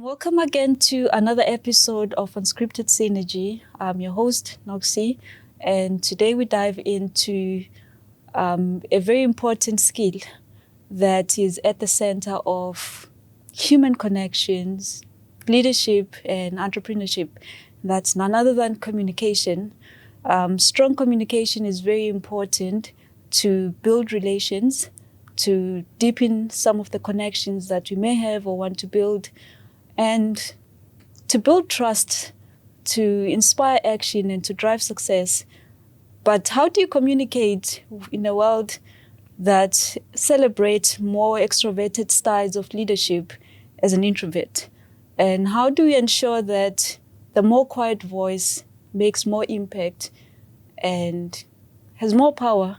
Welcome again to another episode of Unscripted Synergy. I'm your host, Noxy, and today we dive into a very important skill that is at the center of human connections, leadership, and entrepreneurship. That's none other than communication. Strong communication is very important to build relations, to deepen some of the connections that we may have or want to build, and to build trust, to inspire action, and to drive success. But how do you communicate in a world that celebrates more extroverted styles of leadership as an introvert? And how do we ensure that the more quiet voice makes more impact and has more power,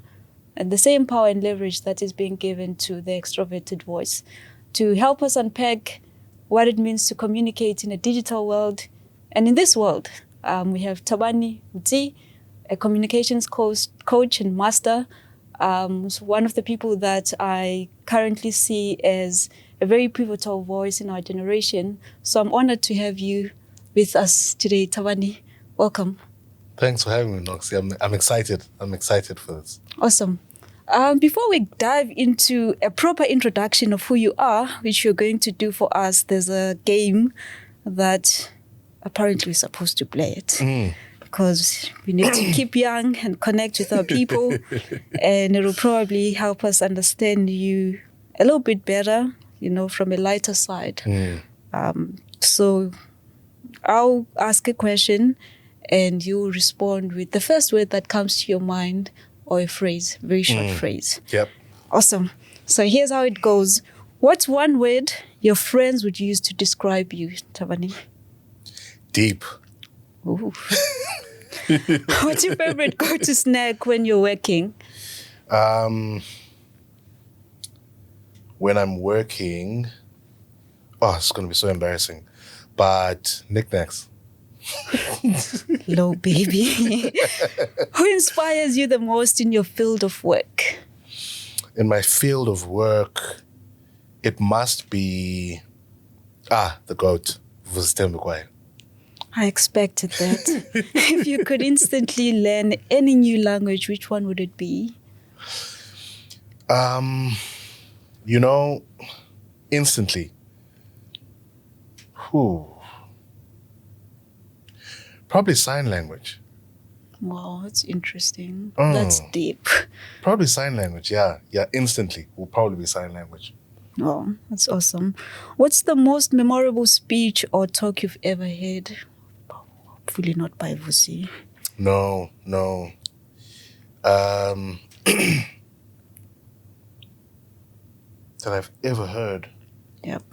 and the same power and leverage that is being given to the extroverted voice? To help us unpack what it means to communicate in a digital world and in this world, we have Thabani Mtsi, a communications coach and master, one of the people that I currently see as a very pivotal voice in our generation. So I'm honored to have you with us today, Thabani. Welcome. Thanks for having me, Noxy. I'm excited. I'm excited for this. Awesome. Before we dive into a proper introduction of who you are, which you're going to do for us, there's a game that apparently we're supposed to play it. Because we need to keep young and connect with our people, and it will probably help us understand you a little bit better, from a lighter side. So I'll ask a question and you respond with the first word that comes to your mind, or a phrase, very short phrase. Yep. Awesome. So here's how it goes. What's one word your friends would use to describe you, Thabani? Deep. Ooh. What's your favorite go-to snack when you're working? When I'm working, it's going to be so embarrassing, but knickknacks. Low baby. Who inspires you the most in your field of work? In my field of work, it must be the GOAT, Vusi. I expected that. If you could instantly learn any new language, which one would it be? Instantly. Probably sign language. Wow, that's interesting. That's deep. Probably sign language, yeah. Yeah, instantly will probably be sign language. Oh, that's awesome. What's the most memorable speech or talk you've ever heard? Hopefully not by Vusi. No. That I've ever heard. Yep.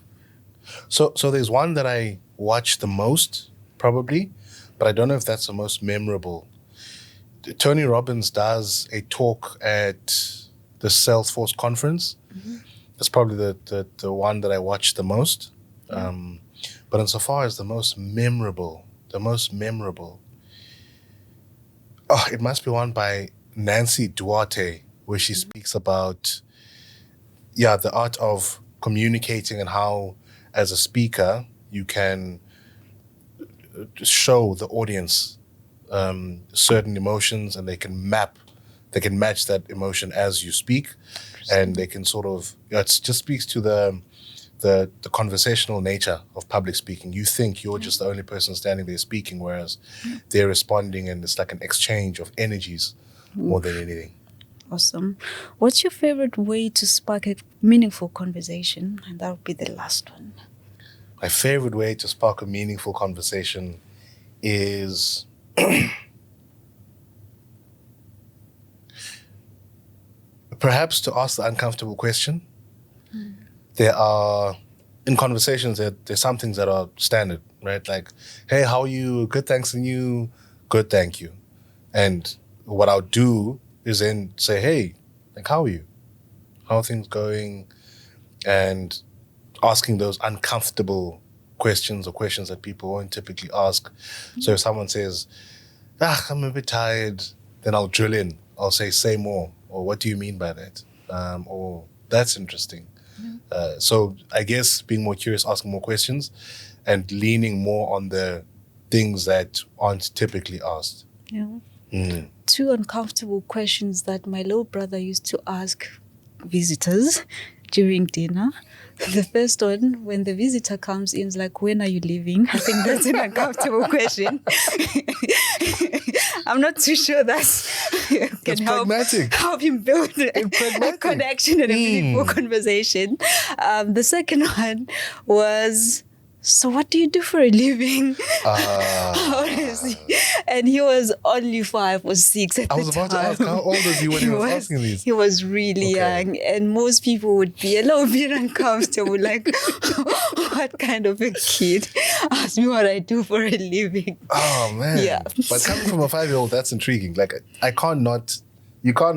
So there's one that I watch the most, probably, but I don't know if that's the most memorable. Tony Robbins does a talk at the Salesforce conference. That's probably the one that I watch the most. But insofar as the most memorable, it must be one by Nancy Duarte, where she speaks about, the art of communicating and how, as a speaker, you can show the audience certain emotions, and they can match that emotion as you speak, and they can sort of, it just speaks to the conversational nature of public speaking. You think you're just the only person standing there speaking, whereas they're responding, and it's like an exchange of energies more than anything. Awesome. What's your favorite way to spark a meaningful conversation? And that would be the last one. My favorite way to spark a meaningful conversation is perhaps to ask the uncomfortable question. There are, in conversations, there's some things that are standard, right? Like, hey, how are you? Good, thanks, and you? Good, thank you. And what I'll do is then say, hey, like, how are you? How are things going? And asking those uncomfortable questions, or questions that people won't typically ask. So if someone says, I'm a bit tired, then I'll drill in. I'll say more. Or what do you mean by that? Or that's interesting. So I guess being more curious, asking more questions, and leaning more on the things that aren't typically asked. Yeah. 2 uncomfortable questions that my little brother used to ask visitors during dinner. The first one, when the visitor comes in, is like, when are you leaving? I think that's an uncomfortable question. I'm not too sure can help him build a connection and a meaningful conversation. The second one was, so what do you do for a living? Honestly. And he was only 5 or 6 at the time. I was about to ask, how old was he when he was asking these? He was really young, and most people would be a little bit uncomfortable, like, what kind of a kid ask me what I do for a living? Oh, man. Yeah. But coming from a 5-year-old, that's intriguing. Like, you can't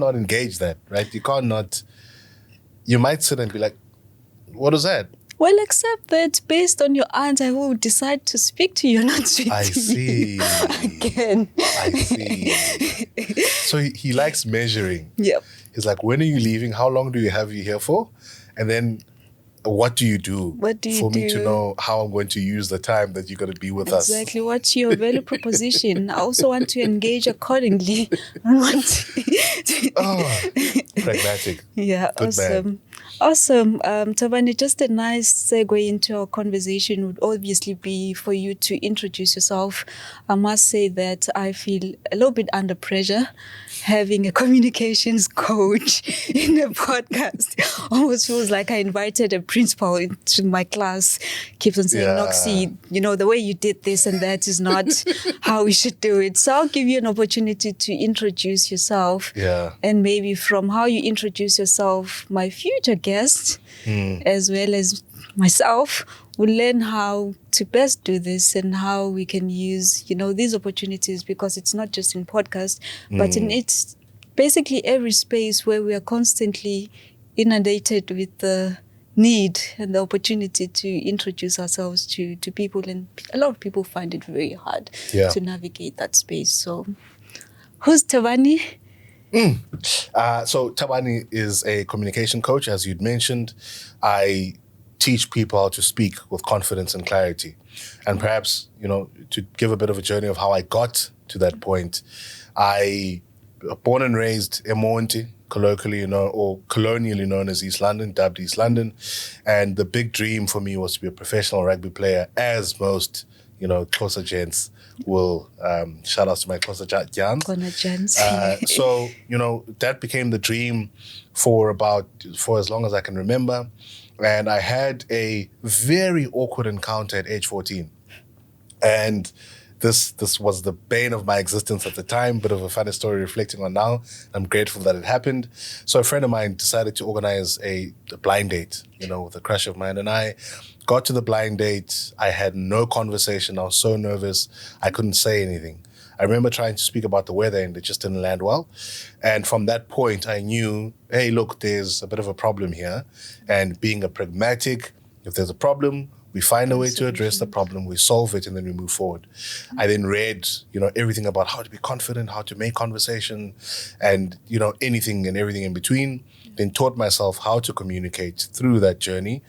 not engage that, right? You might sit and be like, what is that? Well, except that based on your answer, I will decide to speak to you, not speak to you again. I see. So he likes measuring. Yep. He's like, when are you leaving? How long do you have you here for? And then what do you do? For me to know how I'm going to use the time that you're going to be with us? Exactly. What's your value proposition? I also want to engage accordingly. Pragmatic. Yeah, Good awesome. Man. Awesome. Thabani, just a nice segue into our conversation would obviously be for you to introduce yourself. I must say that I feel a little bit under pressure having a communications coach in the podcast. Almost feels like I invited a principal into my class, keeps on saying, Noxy, the way you did this and that is not how we should do it. So I'll give you an opportunity to introduce yourself. Yeah. And maybe from how you introduce yourself, my future guest, as well as myself, will learn how to best do this and how we can use, these opportunities, because it's not just in podcast, but it's basically every space where we are constantly inundated with the need and the opportunity to introduce ourselves to people. And a lot of people find it very hard to navigate that space. So who's Thabani? So Thabani is a communication coach, as you'd mentioned. I teach people how to speak with confidence and clarity. And perhaps, to give a bit of a journey of how I got to that point, I born and raised in Monty, colloquially, or colonially known as East London, dubbed East London. And the big dream for me was to be a professional rugby player, as most, closer gents will, shout out to my closer gents. So, that became the dream for as long as I can remember. And I had a very awkward encounter at age 14. And this was the bane of my existence at the time, bit of a funny story reflecting on now. I'm grateful that it happened. So a friend of mine decided to organize a blind date, with a crush of mine. And I got to the blind date. I had no conversation. I was so nervous. I couldn't say anything. I remember trying to speak about the weather and it just didn't land well. And from that point, I knew, hey, look, there's a bit of a problem here. And being a pragmatic, if there's a problem, we find a way to address the problem, we solve it, and then we move forward. I then read, everything about how to be confident, how to make conversation, and, anything and everything in between. Then taught myself how to communicate through that journey.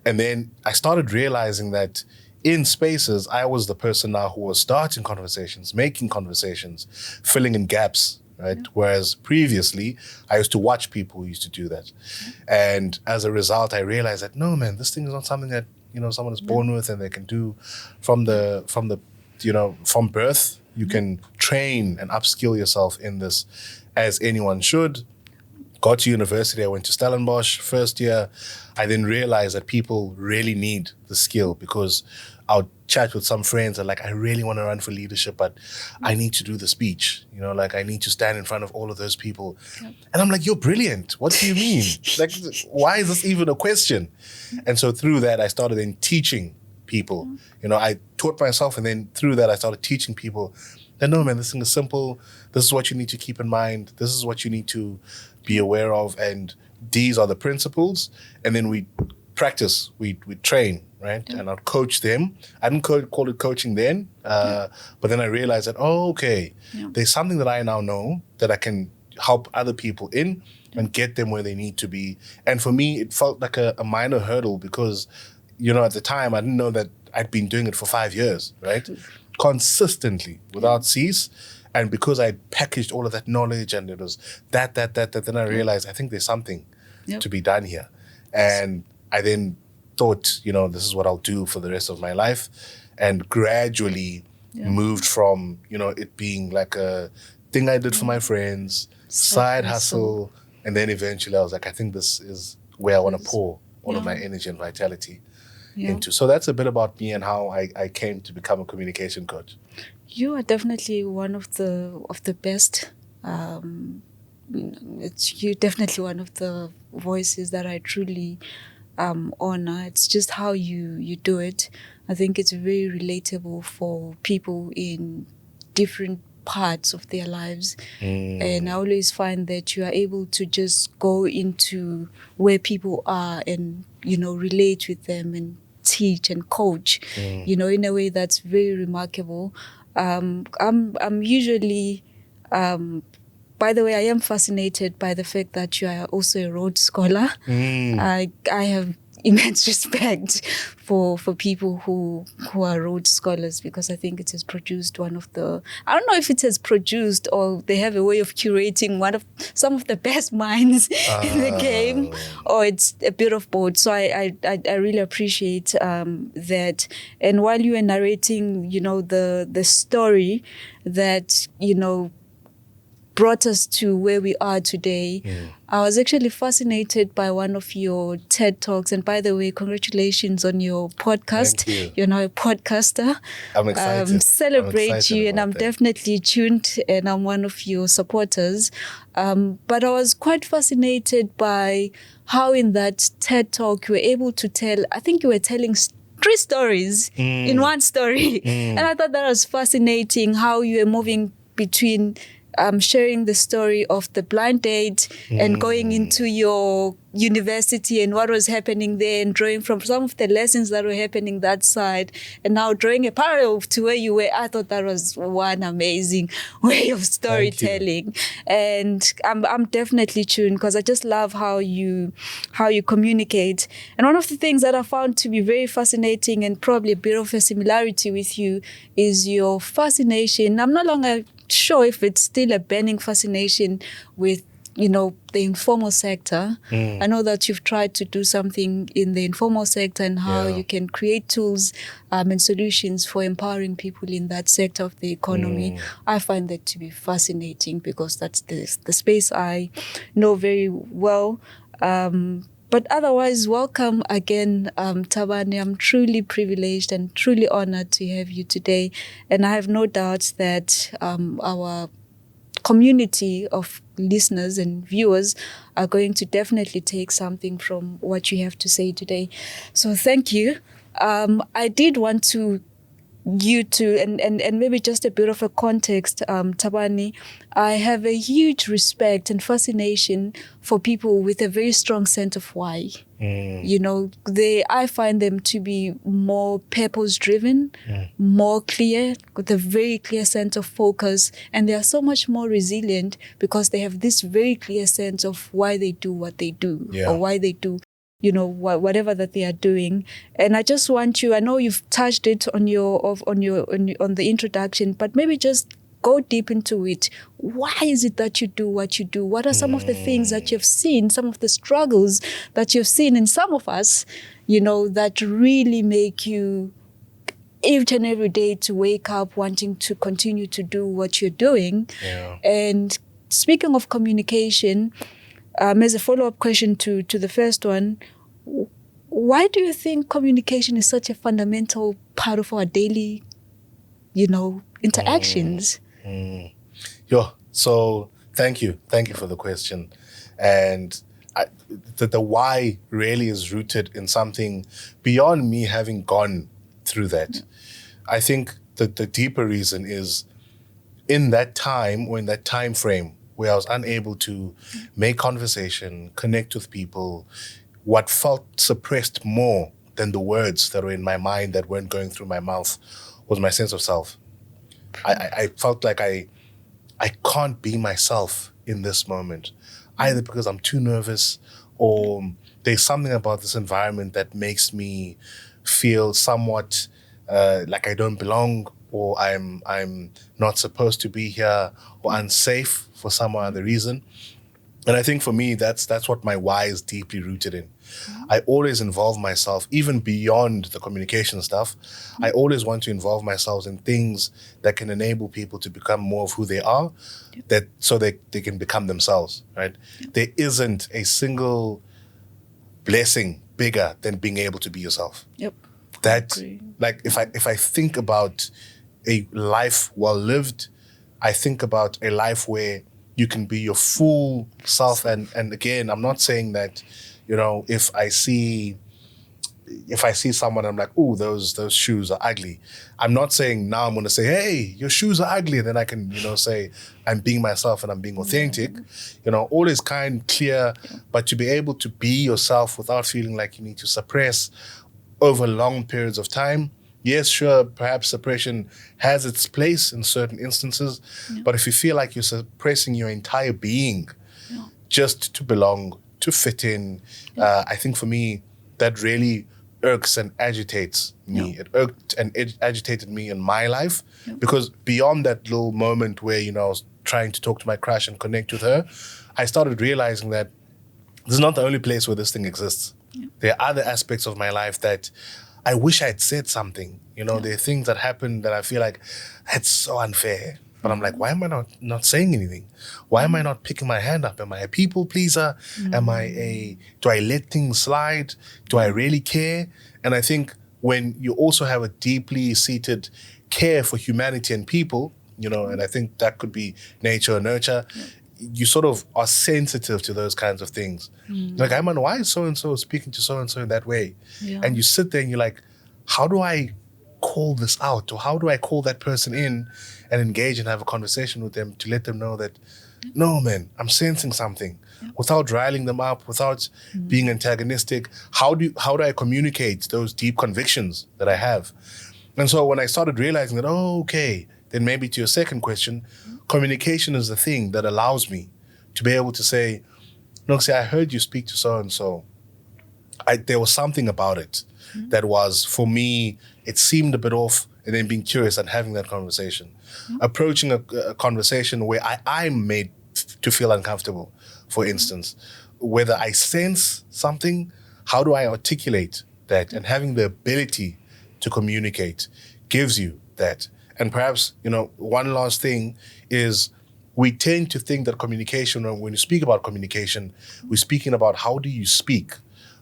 And then I started realizing that in spaces, I was the person now who was starting conversations, making conversations, filling in gaps, right? Yeah. Whereas previously, I used to watch people who used to do that. And as a result, I realized that, no, man, this thing is not something that, someone is born with and they can do from birth. You can train and upskill yourself in this as anyone should. Got to university, I went to Stellenbosch first year. I then realized that people really need the skill, because I would chat with some friends and I really want to run for leadership, but I need to do the speech. I need to stand in front of all of those people. Yep. And I'm like, you're brilliant. What do you mean? Why is this even a question? And so through that, I started then teaching people. I taught myself, and then through that, I started teaching people that, no, man, this thing is simple. This is what you need to keep in mind. This is what you need to be aware of. And these are the principles. And then we practice, we train, right? Yeah. And I'll coach them. I didn't call it coaching then, but then I realized that, there's something that I now know that I can help other people in and get them where they need to be. And for me, it felt like a minor hurdle, because at the time, I didn't know that I'd been doing it for 5 years, right? Consistently, without cease. And because I packaged all of that knowledge and it was that, then I realized I think there's something to be done here. And I then thought, this is what I'll do for the rest of my life. And gradually moved from, it being like a thing I did for my friends, side hustle. And then eventually I was like, I think this is where I want to pour all of my energy and vitality into. So that's a bit about me and how I came to become a communication coach. You are definitely one of the best. You're definitely one of the voices that I truly honor. It's just how you do it. I think it's very relatable for people in different parts of their lives. And I always find that you are able to just go into where people are and, relate with them and teach and coach, in a way that's very remarkable. I'm usually, by the way, I am fascinated by the fact that you are also a Rhodes Scholar. I have immense respect for people who are Rhodes Scholars, because I think it has produced one of the, I don't know if it has produced or they have a way of curating some of the best minds in the game, or it's a bit of both. So I really appreciate that. And while you were narrating, the story that, brought us to where we are today, I was actually fascinated by one of your TED Talks. And by the way, congratulations on your podcast. Thank you. You're now a podcaster. I'm excited. Celebrate you, and I'm definitely tuned, and I'm one of your supporters. But I was quite fascinated by how in that TED Talk you were able to tell, I think you were telling 3 stories in one story. And I thought that was fascinating, how you were moving between sharing the story of the blind date and going into your university and what was happening there, and drawing from some of the lessons that were happening that side, and now drawing a parallel to where you were. I thought that was one amazing way of storytelling. And I'm definitely tuned, because I just love how you communicate. And one of the things that I found to be very fascinating, and probably a bit of a similarity with you, is your fascination. I'm no longer sure if it's still a burning fascination with, the informal sector. I know that you've tried to do something in the informal sector, and how you can create tools and solutions for empowering people in that sector of the economy. I find that to be fascinating, because that's the space I know very well. But otherwise, welcome again, Thabani. I'm truly privileged and truly honored to have you today. And I have no doubt that our community of listeners and viewers are going to definitely take something from what you have to say today. So thank you. I did want you to, and maybe just a bit of a context, Thabani, I have a huge respect and fascination for people with a very strong sense of why. I find them to be more purpose-driven, more clear, with a very clear sense of focus, and they are so much more resilient because they have this very clear sense of why they do what they do, or why they do whatever that they are doing. And I just want you, I know you've touched it on the introduction, but maybe just go deep into it. Why is it that you do what you do? What are some of the things that you've seen, some of the struggles that you've seen in some of us, that really make you each and every day to wake up wanting to continue to do what you're doing? And speaking of communication, as a follow-up question to the first one, why do you think communication is such a fundamental part of our daily, interactions? So thank you for the question. And the why really is rooted in something beyond me having gone through that. I think the deeper reason is in that time, or in that time frame, where I was unable to make conversation, connect with people, what felt suppressed more than the words that were in my mind that weren't going through my mouth was my sense of self. I felt like I can't be myself in this moment, either because I'm too nervous, or there's something about this environment that makes me feel somewhat like I don't belong, or I'm not supposed to be here, or unsafe for some other reason. And I think for me, that's what my why is deeply rooted in. I always involve myself, even beyond the communication stuff. I always want to involve myself in things that can enable people to become more of who they are, that so they can become themselves, right? There isn't a single blessing bigger than being able to be yourself. Yep. That, like, if I think about a life well lived, I think about a life where you can be your full self. And again, I'm not saying that, you know, if I see someone, I'm like, ooh, those shoes are ugly. I'm not saying now I'm going to say, hey, your shoes are ugly. And then I can, you know, say I'm being myself and I'm being authentic. You know, all is kind, clear, but to be able to be yourself without feeling like you need to suppress over long periods of time. Yes, sure, perhaps suppression has its place in certain instances, but if you feel like you're suppressing your entire being just to belong, to fit in, I think for me, that really irks and agitates me. It irked and agitated me in my life because beyond that little moment where, you know, I was trying to talk to my crush and connect with her, I started realizing that this is not the only place where this thing exists. There are other aspects of my life that I wish I had said something. You know, there are things that happen that I feel like, that's so unfair. But I'm like, why am I not saying anything? Why am I not picking my hand up? Am I a people pleaser? Do I let things slide? Do I really care? And I think when you also have a deeply seated care for humanity and people, you know, and I think that could be nature or nurture, you sort of are sensitive to those kinds of things. Like, why is so-and-so speaking to so-and-so in that way? And you sit there and you're like, how do I call this out? Or how do I call that person in and engage and have a conversation with them to let them know that, no, man, I'm sensing something, without riling them up, without being antagonistic. How do I communicate those deep convictions that I have? And so when I started realizing that, oh, okay, then maybe to your second question, communication is the thing that allows me to be able to say, Noxy, I heard you speak to so-and-so. There was something about it that was, for me, it seemed a bit off, and then being curious and having that conversation. Approaching a conversation where I'm made to feel uncomfortable, for instance. Whether I sense something, how do I articulate that? And having the ability to communicate gives you that. And perhaps, you know, one last thing is we tend to think that communication, or when you speak about communication, we're speaking about how do you speak.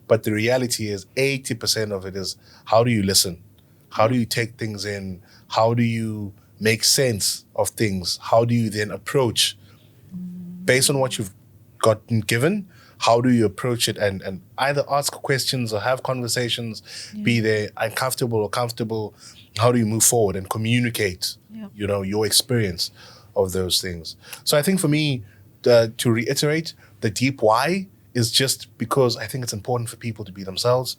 But the reality is 80% of it is how do you listen? How do you take things in? How do you make sense of things? How do you then approach, based on what you've gotten given, how do you approach it and either ask questions or have conversations, be they uncomfortable or comfortable? How do you move forward and communicate, you know, your experience of those things? So I think for me, to reiterate, the deep why is just because I think it's important for people to be themselves.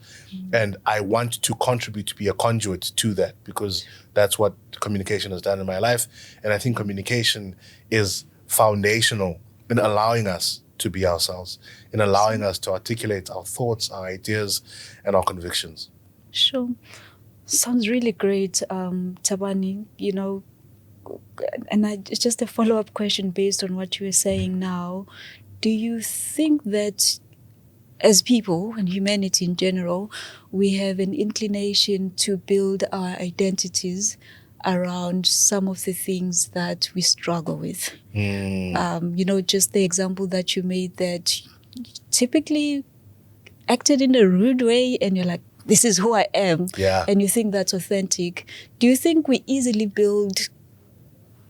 And I want to contribute to be a conduit to that, because that's what communication has done in my life. And I think communication is foundational in allowing us to be ourselves, in allowing us to articulate our thoughts, our ideas, and our convictions. Sure. Sounds really great, Thabani. You know, and it's just a follow-up question based on what you were saying now. Do you think that as people and humanity in general, we have an inclination to build our identities around some of the things that we struggle with? You know, just the example that you made, that typically acted in a rude way and you're like, this is who I am. And you think that's authentic. Do you think we easily build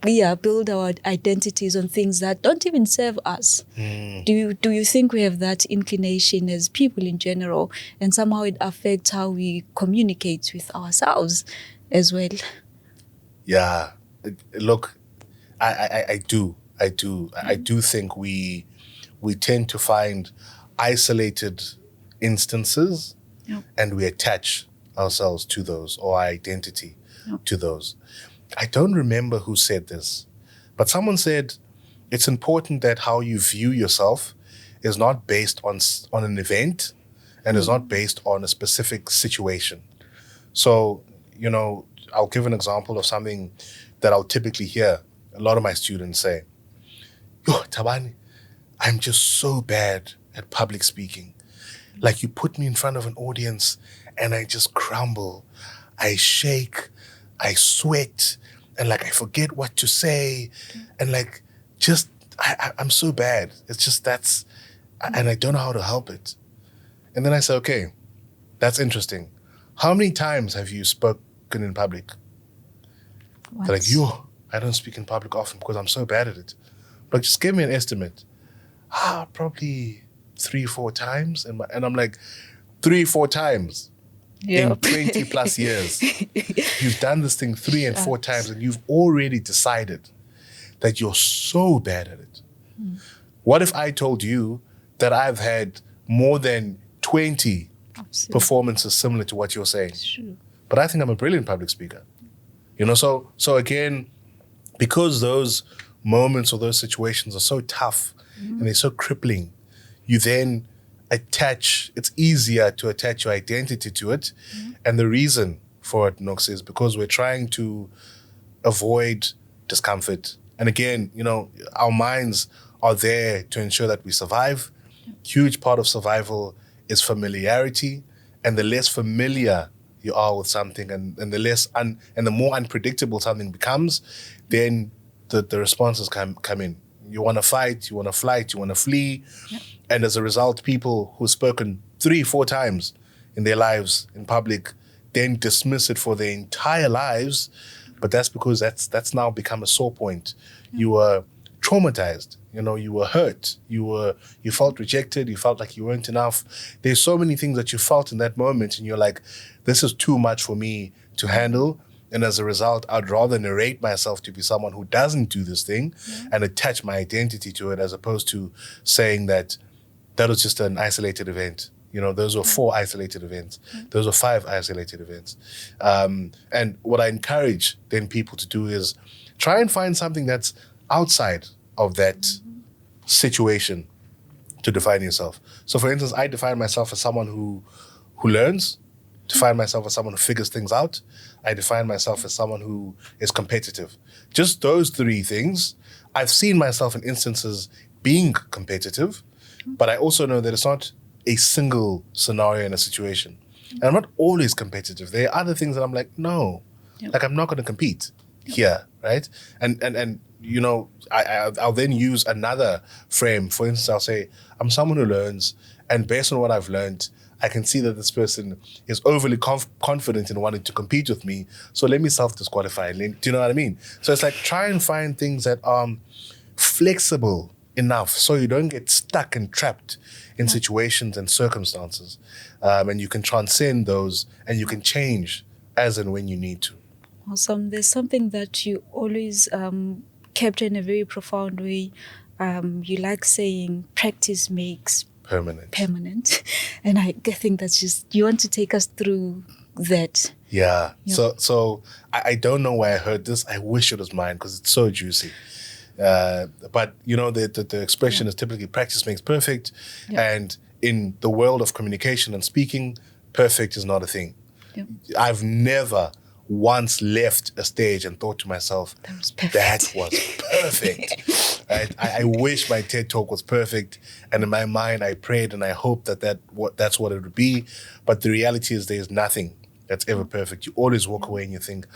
our identities on things that don't even serve us? Do you think we have that inclination as people in general, and somehow it affects how we communicate with ourselves as well? Yeah, look, I do think we tend to find isolated instances and we attach ourselves to those, or our identity to those. I don't remember who said this, but someone said it's important that how you view yourself is not based on an event and is not based on a specific situation. So, I'll give an example of something that I'll typically hear a lot of my students say. Yo, Thabani, I'm just so bad at public speaking. Like, you put me in front of an audience and I just crumble. I shake, I sweat, and like I forget what to say. And like, just, I'm so bad. It's just and I don't know how to help it. And then I say, okay, that's interesting. How many times have you spoken in public? They're like, yo, I don't speak in public often because I'm so bad at it. But just give me an estimate. Probably 3-4 times. And I'm like, 3-4 times in 20 plus years. You've done this thing 3 and 4 times and you've already decided that you're so bad at it. What if I told you that I've had more than 20 performances similar to what you're saying? True. But I think I'm a brilliant public speaker. So again, because those moments or those situations are so tough and they're so crippling, you then it's easier to attach your identity to it. And the reason for it, Noxy, is because we're trying to avoid discomfort. And again, our minds are there to ensure that we survive. Huge part of survival is familiarity. And the less familiar you are with something and the less and the more unpredictable something becomes, then the responses come in. You want to fight, you want to flight, you want to flee. Yep. And as a result, people who've spoken 3-4 times in their lives in public then dismiss it for their entire lives. But that's because that's now become a sore point. Yep. You were traumatized, you were hurt, you felt rejected, you felt like you weren't enough. There's so many things that you felt in that moment and you're like, this is too much for me to handle. And as a result, I'd rather narrate myself to be someone who doesn't do this thing and attach my identity to it, as opposed to saying that was just an isolated event. Those were 4 isolated events. Those were 5 isolated events. And what I encourage then people to do is try and find something that's outside of that situation to define yourself. So for instance, I define myself as someone who learns, define myself as someone who figures things out. I define myself as someone who is competitive. Just those 3 things. I've seen myself in instances being competitive, but I also know that it's not a single scenario in a situation. And I'm not always competitive. There are other things that I'm like, no, like I'm not going to compete here, right? And I'll then use another frame. For instance, I'll say, I'm someone who learns, and based on what I've learned, I can see that this person is overly confident in wanting to compete with me. So let me self-disqualify. Do you know what I mean? So it's like, try and find things that are flexible enough so you don't get stuck and trapped in situations and circumstances. And you can transcend those and you can change as and when you need to. Awesome. There's something that you always capture in a very profound way. You like saying practice makes permanent. And I think that's just, you want to take us through that. Yeah. Yep. So I don't know where I heard this. I wish it was mine because it's so juicy. But the expression is typically practice makes perfect. Yep. And in the world of communication and speaking, perfect is not a thing. Yep. I've never once left a stage and thought to myself, that was perfect. Right? I wish my TED Talk was perfect. And in my mind, I prayed and I hoped that's what it would be. But the reality is there's nothing that's ever perfect. You always walk away and you think,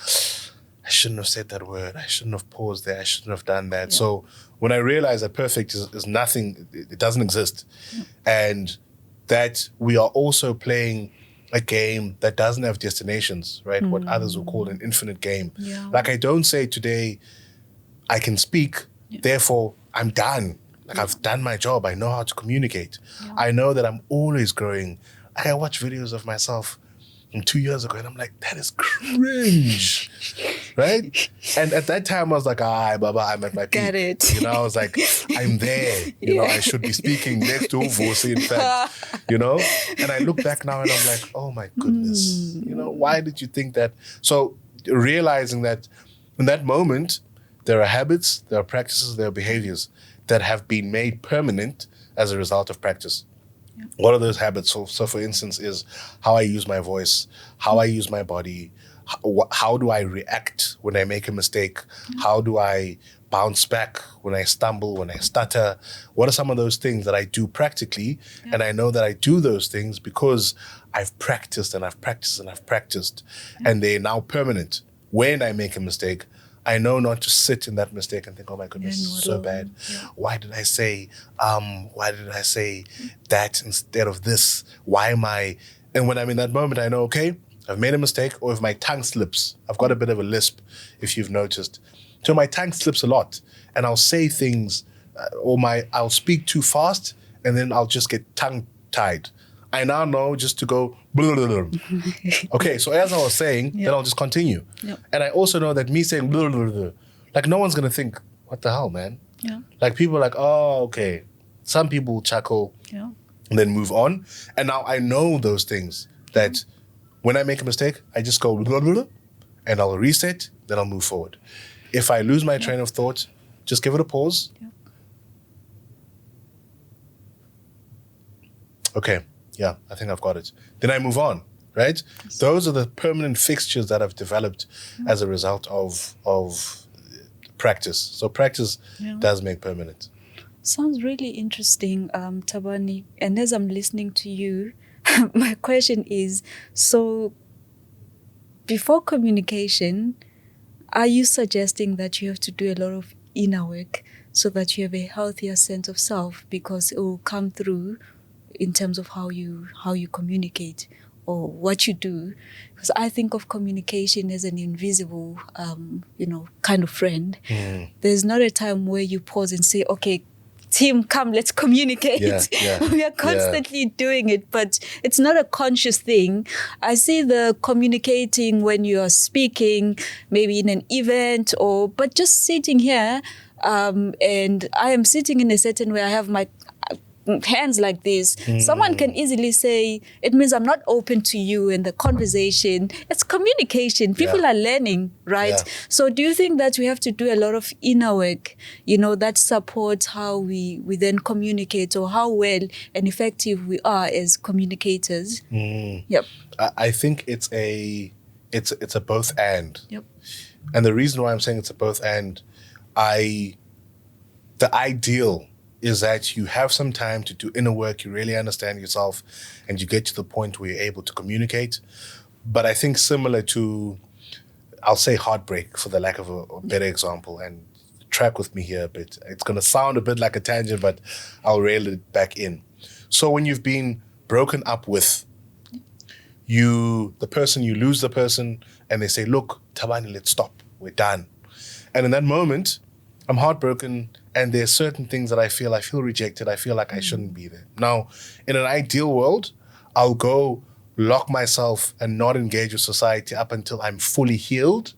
I shouldn't have said that word. I shouldn't have paused there. I shouldn't have done that. Yeah. So when I realized that perfect is nothing, it doesn't exist. Yeah. And that we are also playing a game that doesn't have destinations, right? What others would call an infinite game. Yeah. Like, I don't say today, I can speak, therefore I'm done. Like, I've done my job. I know how to communicate. Yeah. I know that I'm always growing. I watch videos of myself from 2 years ago and I'm like, that is cringe, right? And at that time I was like, Baba, I'm at my peak. Get it. I was like, I'm there. I should be speaking next to Uvusi, in fact, And I look back now and I'm like, oh my goodness, why did you think that? So realizing that in that moment, there are habits, there are practices, there are behaviors that have been made permanent as a result of practice. What are those habits? So for instance, is how I use my voice, how I use my body, how do I react when I make a mistake? How do I bounce back when I stumble, when I stutter? What are some of those things that I do practically? And I know that I do those things because I've practiced and I've practiced and I've practiced, and they're now permanent. When I make a mistake, I know not to sit in that mistake and think, oh my goodness, so bad. Why did I say that instead of this? Why am I? And when I'm in that moment, I know, okay, I've made a mistake, or if my tongue slips, I've got a bit of a lisp, if you've noticed. So my tongue slips a lot, and I'll say things, I'll speak too fast, and then I'll just get tongue-tied. I now know just to go, blah, blah, blah. Okay, so as I was saying, then I'll just continue. And I also know that me saying, blah, blah, blah, like no one's going to think, what the hell, man? Like people are like, oh, okay. Some people chuckle and then move on. And now I know those things that when I make a mistake, I just go, blah, blah, blah, and I'll reset, then I'll move forward. If I lose my train of thought, just give it a pause. Okay. Yeah, I think I've got it. Then I move on, right? Those are the permanent fixtures that I've developed as a result of practice. So practice does make permanent. Sounds really interesting, Thabani. And as I'm listening to you, my question is, so before communication, are you suggesting that you have to do a lot of inner work so that you have a healthier sense of self, because it will come through in terms of how you communicate or what you do? Because I think of communication as an invisible, kind of friend. There's not a time where you pause and say, okay, team, come, let's communicate. We are constantly doing it, but it's not a conscious thing. I see the communicating when you are speaking, maybe in an event, but just sitting here, and I am sitting in a certain way, I have my hands like this. Someone can easily say, it means I'm not open to you in the conversation. It's communication. People are learning, right? So do you think that we have to do a lot of inner work, that supports how we then communicate, or how well and effective we are as communicators? I think it's a both and. And the reason why I'm saying it's a both and, the ideal is that you have some time to do inner work, you really understand yourself, and you get to the point where you're able to communicate. But I think similar to, I'll say heartbreak for the lack of a better example, and track with me here a bit. It's going to sound a bit like a tangent, but I'll reel it back in. So when you've been broken up with, you lose the person, and they say, look, Thabani, let's stop. We're done. And in that moment, I'm heartbroken, and there's certain things that I feel rejected. I feel like I shouldn't be there. Now, in an ideal world, I'll go lock myself and not engage with society up until I'm fully healed.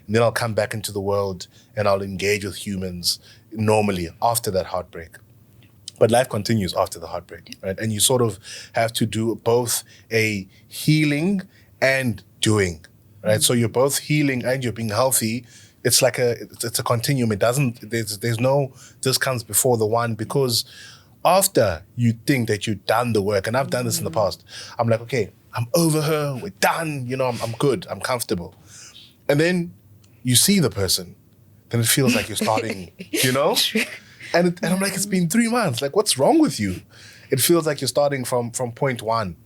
And then I'll come back into the world and I'll engage with humans normally after that heartbreak. But life continues after the heartbreak, right? And you sort of have to do both a healing and doing, right? So you're both healing and you're being healthy. It's like it's a continuum. There's no, this comes before the one, because after you think that you've done the work, and I've done this in the past, I'm like, okay, I'm over her, we're done, I'm good, I'm comfortable. And then you see the person, then it feels like you're starting, And I'm like, it's been 3 months. Like, what's wrong with you? It feels like you're starting from point one.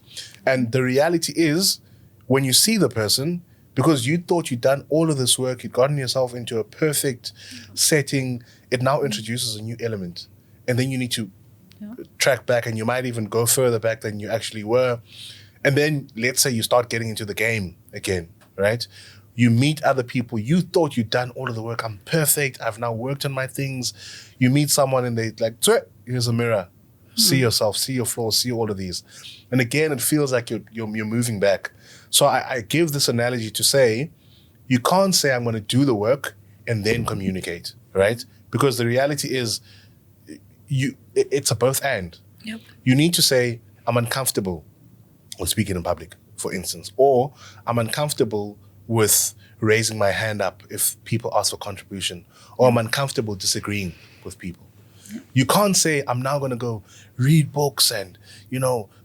And the reality is, when you see the person, because you thought you'd done all of this work, you'd gotten yourself into a perfect setting, it now introduces a new element. And then you need to track back, and you might even go further back than you actually were. And then let's say you start getting into the game again, right? You meet other people. You thought you'd done all of the work. I'm perfect. I've now worked on my things. You meet someone and they like, here's a mirror. See yourself, see your flaws, see all of these. And again, it feels like you're moving back. So I give this analogy to say, you can't say I'm going to do the work and then communicate, right? Because the reality is, it's a both and. You need to say, I'm uncomfortable with speaking in public, for instance, or I'm uncomfortable with raising my hand up if people ask for contribution, or I'm uncomfortable disagreeing with people. You can't say, I'm now going to go read books and,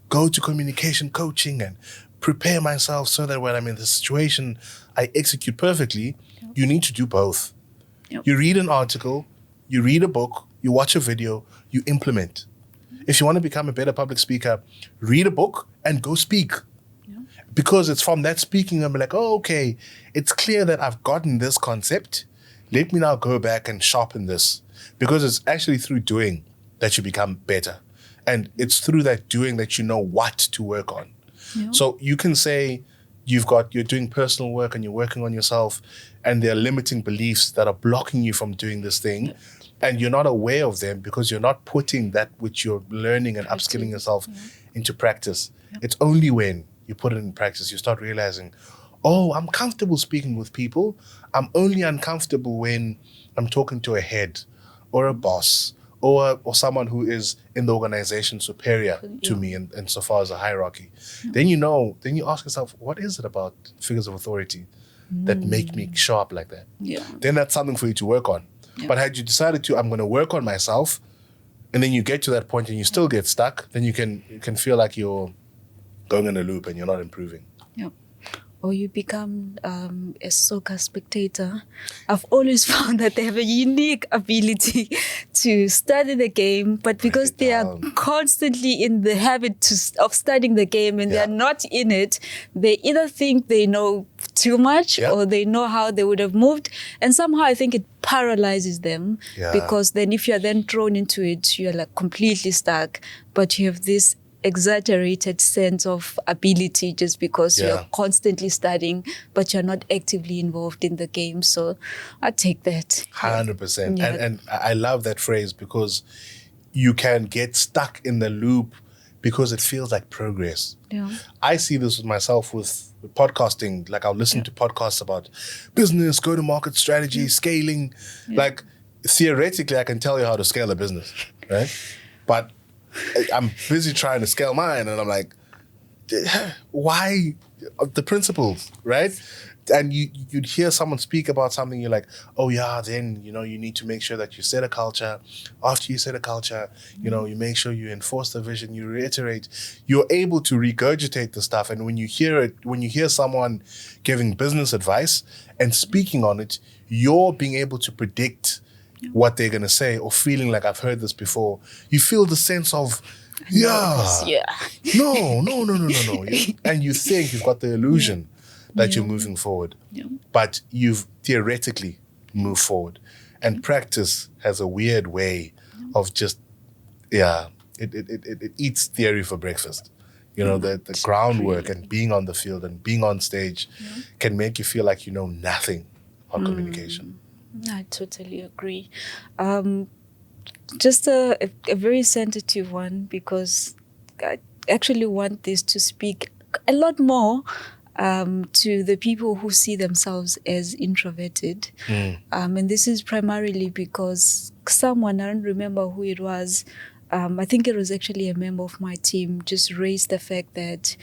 go to communication coaching and prepare myself so that when I'm in the situation, I execute perfectly. Yep. You need to do both. Yep. You read an article, you read a book, you watch a video, you implement. If you want to become a better public speaker, read a book and go speak. Yeah. Because it's from that speaking, I'm like, oh, okay, it's clear that I've gotten this concept. Let me now go back and sharpen this. Because it's actually through doing that you become better. And it's through that doing that you know what to work on. Yeah. So you can say you're doing personal work and you're working on yourself, and there are limiting beliefs that are blocking you from doing this thing. And you're not aware of them because you're not putting that which you're learning and upskilling yourself into practice. Yep. It's only when you put it in practice, you start realizing, oh, I'm comfortable speaking with people. I'm only uncomfortable when I'm talking to a head or a boss or someone who is in the organization superior to me and so far as a hierarchy. Then you ask yourself, what is it about figures of authority that make me show up like that? Yeah. Then that's something for you to work on. Yeah. But had you decided to, I'm going to work on myself, and then you get to that point and you still get stuck, then you can feel like you're going in a loop and you're not improving. Yeah. Or you become a soccer spectator. I've always found that they have a unique ability to study the game, but because they are constantly in the habit of studying the game and they are not in it, they either think they know too much or they know how they would have moved. And somehow I think it paralyzes them because then if you're then thrown into it, you're like completely stuck, but you have this exaggerated sense of ability just because you're constantly studying, but you're not actively involved in the game. So I take that. 100%. And I love that phrase because you can get stuck in the loop because it feels like progress. Yeah. I see this with myself with podcasting. Like I'll listen to podcasts about business, go-to-market strategy, scaling. Like theoretically, I can tell you how to scale a business, right? But I'm busy trying to scale mine, and I'm like, why the principles, right? And you'd hear someone speak about something, you're like, oh yeah, then, you need to make sure that you set a culture. After you set a culture, you make sure you enforce the vision, you reiterate. You're able to regurgitate the stuff, and when you hear someone giving business advice and speaking on it, you're being able to predict what they're going to say or feeling like I've heard this before. You feel the sense of, no. And you think you've got the illusion that you're moving forward. Yeah. But you've theoretically moved forward. And practice has a weird way of just, it eats theory for breakfast. The groundwork and being on the field and being on stage can make you feel like you know nothing on communication. I totally agree. Just a very sensitive one, because I actually want this to speak a lot more to the people who see themselves as introverted. And this is primarily because someone, I don't remember who it was, I think it was actually a member of my team, just raised the fact that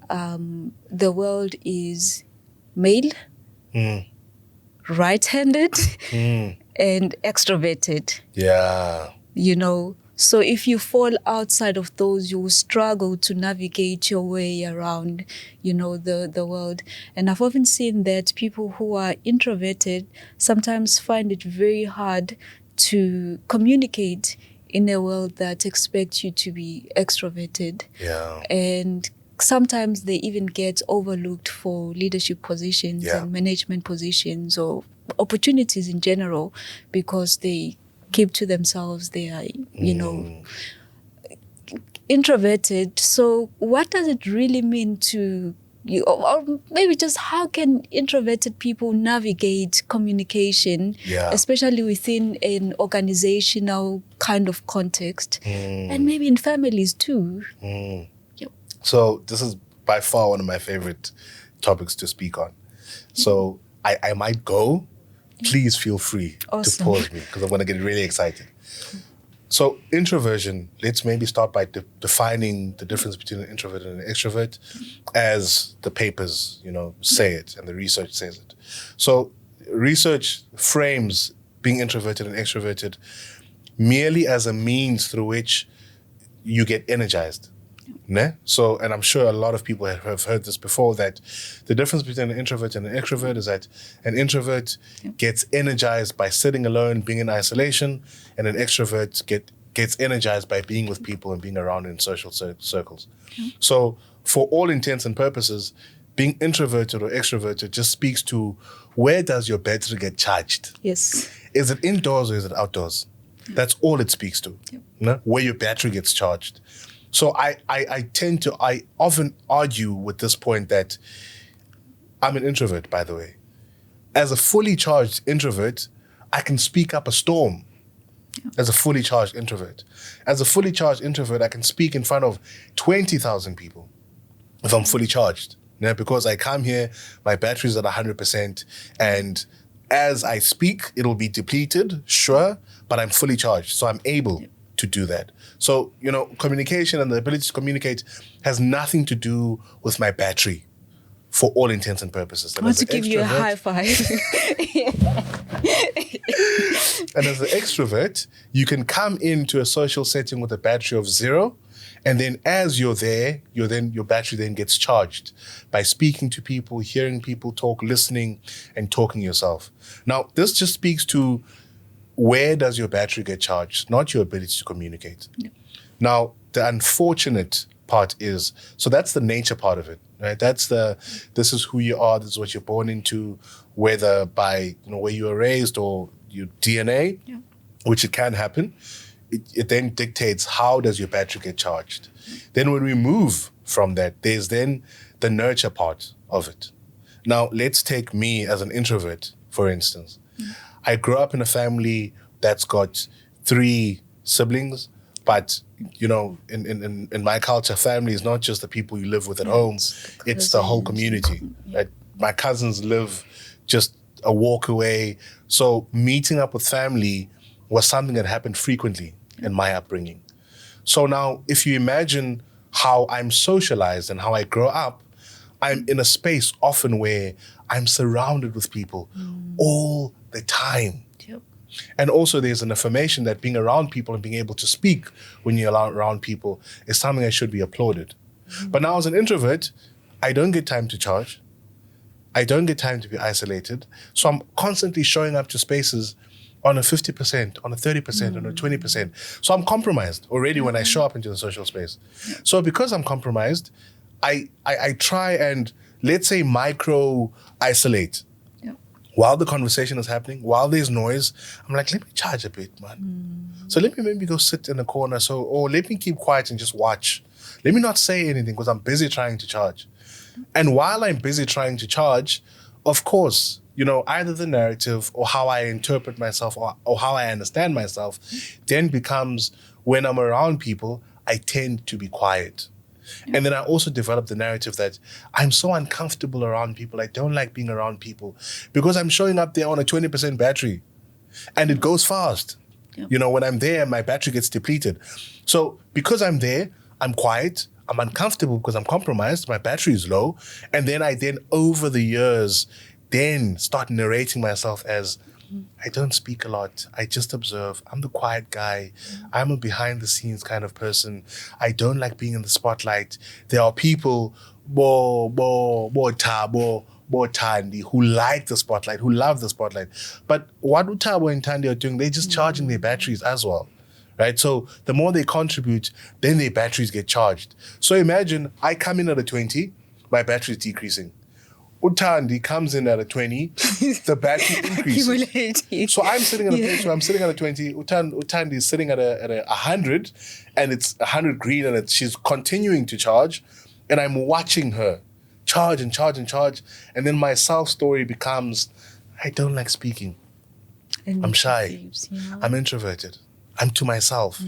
the world is male, right-handed, and extroverted. Yeah. So if you fall outside of those, you will struggle to navigate your way around, the world. And I've often seen that people who are introverted sometimes find it very hard to communicate in a world that expects you to be extroverted. Yeah. And sometimes they even get overlooked for leadership positions and management positions or opportunities in general because they keep to themselves. They are, introverted. So what does it really mean to you? Or maybe just how can introverted people navigate communication, especially within an organizational kind of context and maybe in families too? So this is by far one of my favorite topics to speak on. So I might go. Please feel free to pause me because I'm going to get really excited. So introversion, let's maybe start by defining the difference between an introvert and an extrovert as the papers, say it and the research says it. So research frames being introverted and extroverted merely as a means through which you get energized. Ne? So, and I'm sure a lot of people have heard this before, that the difference between an introvert and an extrovert is that an introvert gets energized by sitting alone, being in isolation, and an extrovert gets energized by being with people and being around in social circles. So, for all intents and purposes, being introverted or extroverted just speaks to, where does your battery get charged? Yes. Is it indoors or is it outdoors? That's all it speaks to, no? Where your battery gets charged. So I often argue with this point that I'm an introvert, by the way. As a fully charged introvert, I can speak up a storm as a fully charged introvert. As a fully charged introvert, I can speak in front of 20,000 people if I'm fully charged. You know, because I come here, my battery's at 100%, and as I speak, it'll be depleted, sure, but I'm fully charged, so I'm able to do that. So, you know, communication and the ability to communicate has nothing to do with my battery, for all intents and purposes. And I want to give you a high five. And as an extrovert, you can come into a social setting with a battery of 0, and then as you're there, your battery then gets charged by speaking to people, hearing people talk, listening, and talking yourself. Now, this just speaks to, where does your battery get charged, not your ability to communicate. Now, the unfortunate part is, so that's the nature part of it, right? This is who you are, this is what you're born into, whether by, you know, where you were raised or your DNA, which it can happen. It then dictates, how does your battery get charged. Then when we move from that, there's then the nurture part of it. Now, let's take me as an introvert, for instance. I grew up in a family that's got 3 siblings, but, you know, in my culture, family is not just the people you live with at home, it's the whole community. Right? My cousins live just a walk away. So meeting up with family was something that happened frequently in my upbringing. So now, if you imagine how I'm socialized and how I grow up, I'm in a space often where I'm surrounded with people all the time. And also there's an affirmation that being around people and being able to speak when you're around people is something that should be applauded. But now as an introvert, I don't get time to charge. I don't get time to be isolated. So I'm constantly showing up to spaces on a 50%, on a 30%, on a 20%. So I'm compromised already when I show up into the social space. So because I'm compromised, I try and, let's say, micro isolate. While the conversation is happening, while there's noise, I'm like, let me charge a bit, man. So let me maybe go sit in a corner, or let me keep quiet and just watch. Let me not say anything because I'm busy trying to charge. And while I'm busy trying to charge, of course, you know, either the narrative or how I interpret myself or how I understand myself then becomes, when I'm around people, I tend to be quiet. And then I also developed the narrative that I'm so uncomfortable around people. I don't like being around people because I'm showing up there on a 20% battery and it goes fast. You know, when I'm there, my battery gets depleted. So because I'm there, I'm quiet, I'm uncomfortable because I'm compromised, my battery is low. And then I over the years, then start narrating myself as, I don't speak a lot. I just observe. I'm the quiet guy. I'm a behind the scenes kind of person. I don't like being in the spotlight. There are people Tandi who like the spotlight, who love the spotlight. But what Thabo and Tandi are doing, they're just charging their batteries as well. Right? So the more they contribute, then their batteries get charged. So imagine I come in at a 20, my battery is decreasing. Utandi comes in at a 20, the battery increases. So I'm sitting at a place where I'm sitting at a 20, Utandi is sitting at a 100, and it's 100 green, and she's continuing to charge, and I'm watching her charge and charge and charge, and then my self-story becomes, I don't like speaking. I'm shy. I'm introverted. I'm to myself.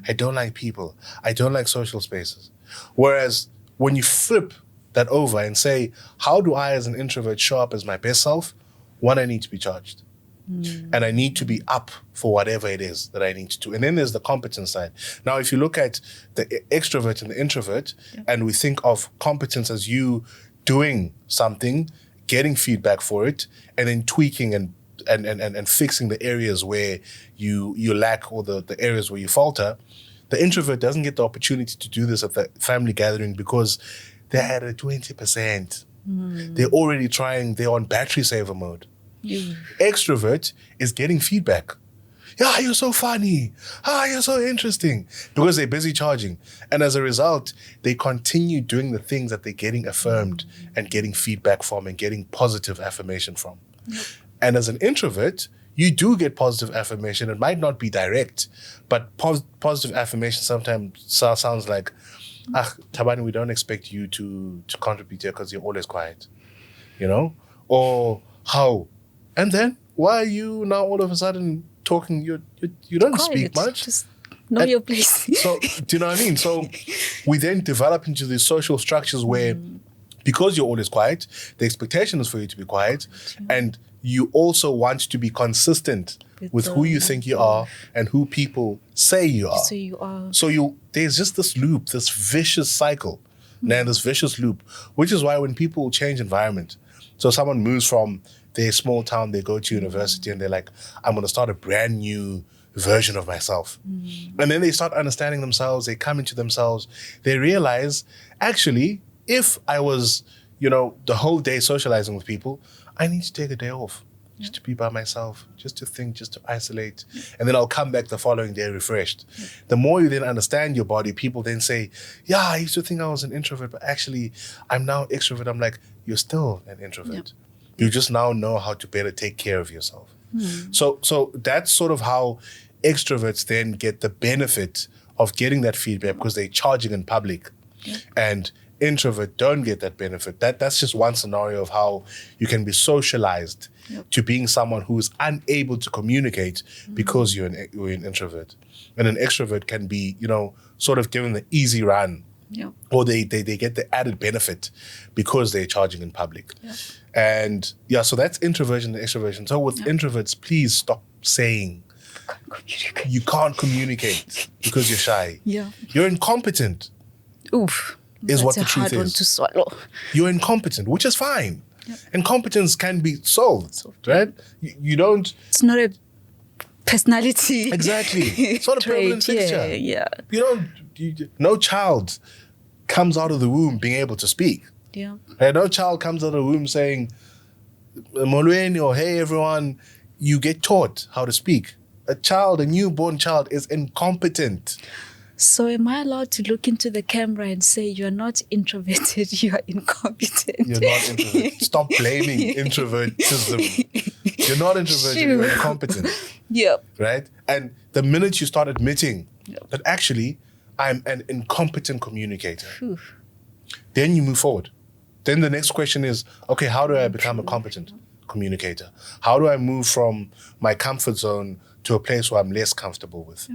I don't like people. I don't like social spaces. Whereas when you flip that over and say, how do I as an introvert show up as my best self? One, I need to be charged. And I need to be up for whatever it is that I need to do. And then there's the competence side. Now, if you look at the extrovert and the introvert, and we think of competence as you doing something, getting feedback for it, and then tweaking and and fixing the areas where you lack, or the areas where you falter. The introvert doesn't get the opportunity to do this at the family gathering because they're at a 20%. They're already trying, they're on battery saver mode. Extrovert is getting feedback. Yeah, you're so funny. You're so interesting. Because they're busy charging. And as a result, they continue doing the things that they're getting affirmed and getting feedback from and getting positive affirmation from. Yep. And as an introvert, you do get positive affirmation. It might not be direct, but positive affirmation sometimes sounds like, Thabani, we don't expect you to contribute here because you're always quiet, you know? Or how? And then why are you now all of a sudden talking? You don't quiet. Speak much. Just know your place. So, do you know what I mean? So we then develop into these social structures where, because you're always quiet, the expectation is for you to be quiet, and you also want to be consistent with who you think you are and who people say you are. So there's just this loop, this vicious cycle, this vicious loop, which is why when people change environment, so someone moves from their small town, they go to university and they're like, I'm going to start a brand new version of myself. And then they start understanding themselves, they come into themselves, they realize, actually, if I was, the whole day socializing with people, I need to take a day off just to be by myself, just to think, just to isolate. And then I'll come back the following day refreshed. The more you then understand your body, people then say, yeah, I used to think I was an introvert, but actually I'm now extrovert. I'm like, you're still an introvert. You just now know how to better take care of yourself. So that's sort of how extroverts then get the benefit of getting that feedback because they're charging in public. And introvert don't get that benefit. That's just one scenario of how you can be socialized to being someone who is unable to communicate because you're an introvert. And an extrovert can be, sort of given the easy run. Or they get the added benefit because they're charging in public. And so that's introversion and extroversion. So with introverts, please stop saying you can't communicate because you're shy. You're incompetent. Oof. Is what the truth is. That's a hard one to swallow. You're incompetent, which is fine. Incompetence can be solved, right? You don't... It's not a personality. Exactly. It's not a permanent fixture. You don't... no child comes out of the womb being able to speak. And no child comes out of the womb saying, Molweni, or hey everyone, you get taught how to speak. A newborn child is incompetent. So am I allowed to look into the camera and say, you're not introverted, you are incompetent? You're not introverted. Stop blaming introvertism. You're not introverted, you're incompetent. Right? And the minute you start admitting that actually I'm an incompetent communicator, then you move forward. Then the next question is, okay, how do I become a competent communicator? How do I move from my comfort zone to a place where I'm less comfortable with?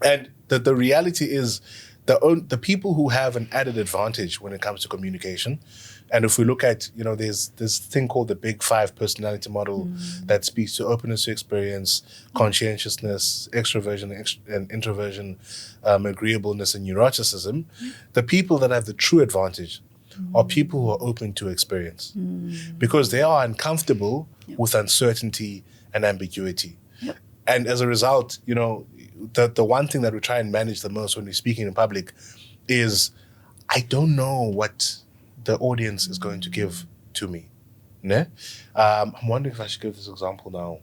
And the reality is the people who have an added advantage when it comes to communication, and if we look at, there's this thing called the Big Five personality model that speaks to openness to experience, conscientiousness, extroversion and introversion, agreeableness and neuroticism. The people that have the true advantage are people who are open to experience because they are uncomfortable with uncertainty and ambiguity. And as a result, the one thing that we try and manage the most when we're speaking in public is I don't know what the audience is going to give to me. I'm wondering if I should give this example now.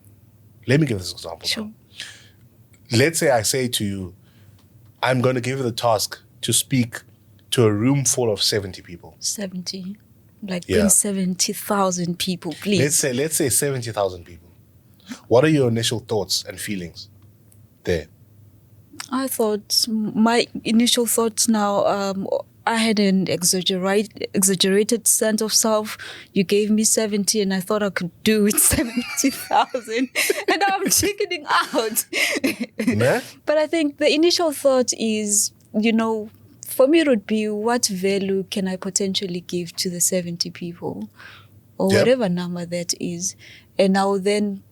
Let me give this example now. Let's say I say to you, I'm going to give you the task to speak to a room full of 70 people. 70? Like 70,000 people, please. Let's say 70,000 people. What are your initial thoughts and feelings there? My initial thoughts now, I had an exaggerated sense of self. You gave me 70 and I thought I could do with 70,000 and now I'm chickening out. But I think the initial thought is, for me it would be what value can I potentially give to the 70 people or whatever number that is. And I will then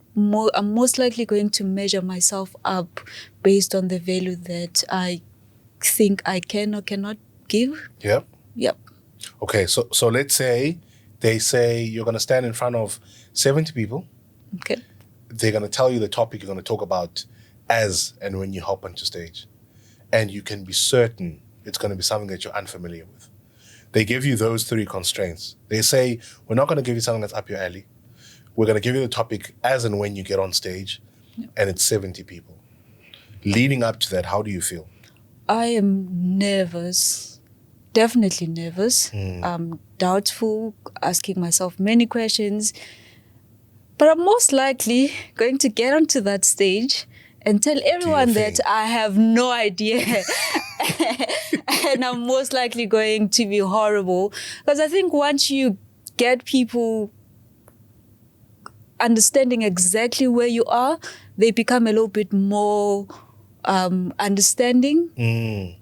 I'm most likely going to measure myself up based on the value that I think I can or cannot give. Yep. Okay, so let's say they say you're going to stand in front of 70 people. Okay. they're going to tell you the topic you're going to talk about as and when you hop onto stage. And you can be certain it's going to be something that you're unfamiliar with. They give you those 3 constraints. They say, we're not going to give you something that's up your alley. We're going to give you the topic as and when you get on stage, and it's 70 people. Leading up to that, how do you feel? I am nervous, definitely nervous. I'm doubtful, asking myself many questions. But I'm most likely going to get onto that stage and tell everyone that I have no idea. And I'm most likely going to be horrible. Because I think once you get people understanding exactly where you are, they become a little bit more understanding,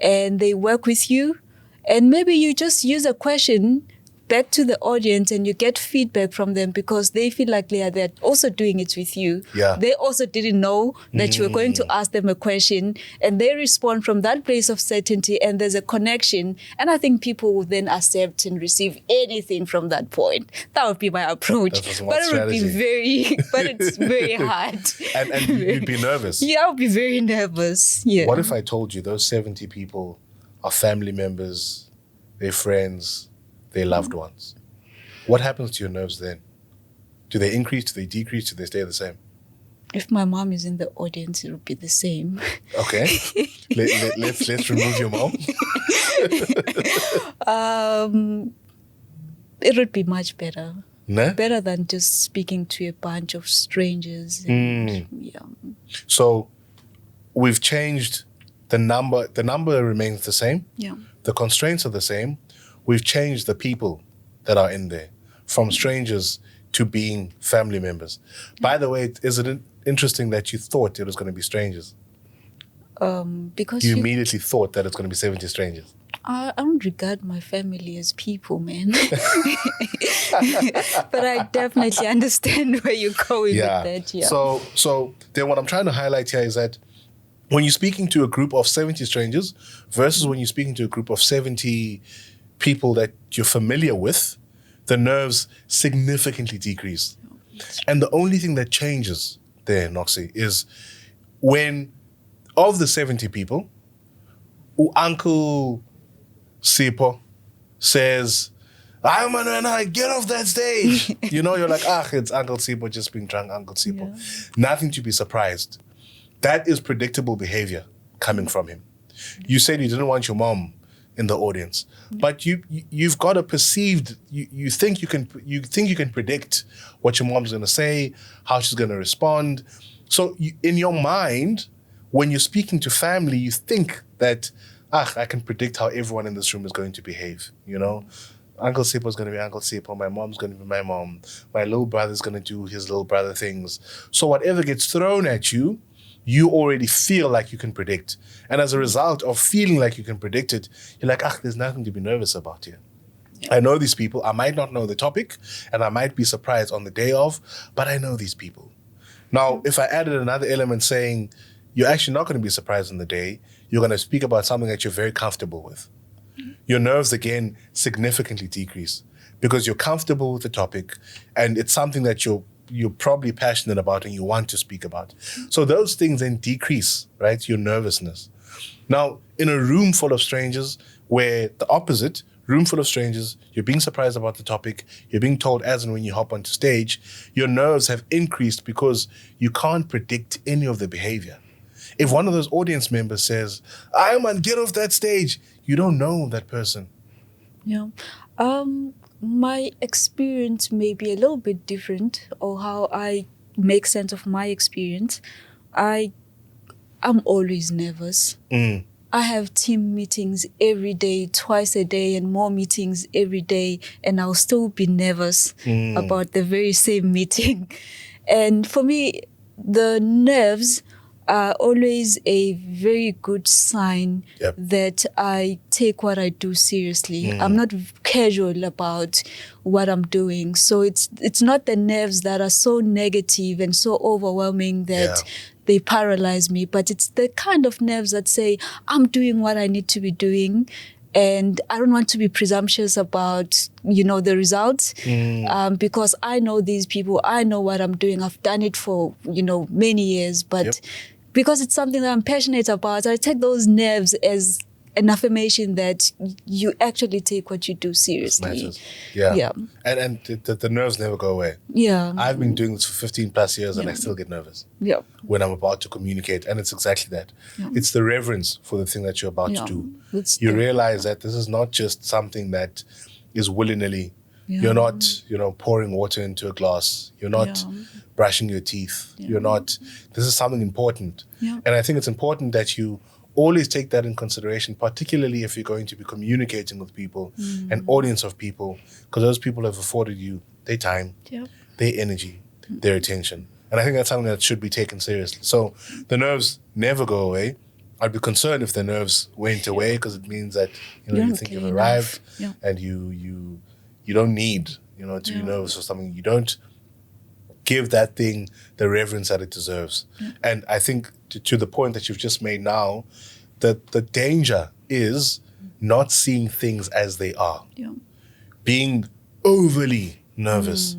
and they work with you. And maybe you just use a question back to the audience and you get feedback from them because they feel like they're also doing it with you. Yeah. They also didn't know that you were going to ask them a question, and they respond from that place of certainty, and there's a connection. And I think people will then accept and receive anything from that point. That would be my approach. But it would be it's very hard. And you'd be nervous. Yeah, I would be very nervous. Yeah. What if I told you those 70 people are family members, they're friends, their loved ones? What happens to your nerves then? Do they increase? Do they decrease? Do they stay the same? If my mom is in the audience, it would be the same. Okay. Let's remove your mom. It would be much better. Nah? Better than just speaking to a bunch of strangers. And, yeah. So we've changed the number. The number remains the same. Yeah. The constraints are the same. We've changed the people that are in there from strangers to being family members. By the way, isn't it interesting that you thought it was going to be strangers? Because you immediately thought that it's going to be 70 strangers. I don't regard my family as people, man. But I definitely understand where you're going with that. Yeah. So then what I'm trying to highlight here is that when you're speaking to a group of 70 strangers versus when you're speaking to a group of 70 people that you're familiar with, the nerves significantly decrease. And the only thing that changes there, Noxy, is when of the 70 people, Uncle Sipho says, "I'm gonna get off that stage." You know, you're like, it's Uncle Sipho just being drunk, Uncle Sipho. Yeah. Nothing to be surprised. That is predictable behavior coming from him. You said you didn't want your mom in the audience, but you've got a perceived, you think you can predict what your mom's gonna say, how she's gonna respond. So in your mind, when you're speaking to family, you think that I can predict how everyone in this room is going to behave. You know, Uncle Sipho's gonna be Uncle Sipho, my mom's gonna be my mom, my little brother's gonna do his little brother things. So whatever gets thrown at you, you already feel like you can predict. And as a result of feeling like you can predict it, you're like, there's nothing to be nervous about here. I know these people. I might not know the topic, and I might be surprised on the day of, but I know these people. Now, if I added another element saying, you're actually not going to be surprised on the day, you're going to speak about something that you're very comfortable with. Your nerves, again, significantly decrease because you're comfortable with the topic, and it's something that you're probably passionate about and you want to speak about. So those things then decrease, right? Your nervousness. Now, in a room full of strangers where the opposite, room full of strangers, you're being surprised about the topic, you're being told as and when you hop onto stage, your nerves have increased because you can't predict any of the behavior. If one of those audience members says, "Man, get off that stage," you don't know that person. Yeah. My experience may be a little bit different, or how I make sense of my experience. I'm always nervous. I have team meetings every day, twice a day, and more meetings every day, and I'll still be nervous about the very same meeting. And for me, the nerves are always a very good sign that I take what I do seriously. I'm not casual about what I'm doing. So it's not the nerves that are so negative and so overwhelming that they paralyze me, but it's the kind of nerves that say, I'm doing what I need to be doing, And I don't want to be presumptuous about, the results, because I know these people, I know what I'm doing. I've done it for, many years, but because it's something that I'm passionate about, I take those nerves as an affirmation that you actually take what you do seriously. Yeah. And the nerves never go away. Yeah. I've been doing this for 15 plus years and I still get nervous when I'm about to communicate. And it's exactly that. It's the reverence for the thing that you're about to do. You realize that this is not just something that is willy-nilly. You're not, pouring water into a glass. You're not brushing your teeth. You're not, this is something important. And I think it's important that you always take that in consideration, particularly if you're going to be communicating with people, an audience of people, because those people have afforded you their time, their energy, their attention. And I think that's something that should be taken seriously. So the nerves never go away. I'd be concerned if the nerves went away, because it means that you think you've arrived and you don't need to be nervous for something. You don't give that thing the reverence that it deserves. And I think to the point that you've just made now, that the danger is not seeing things as they are. Being overly nervous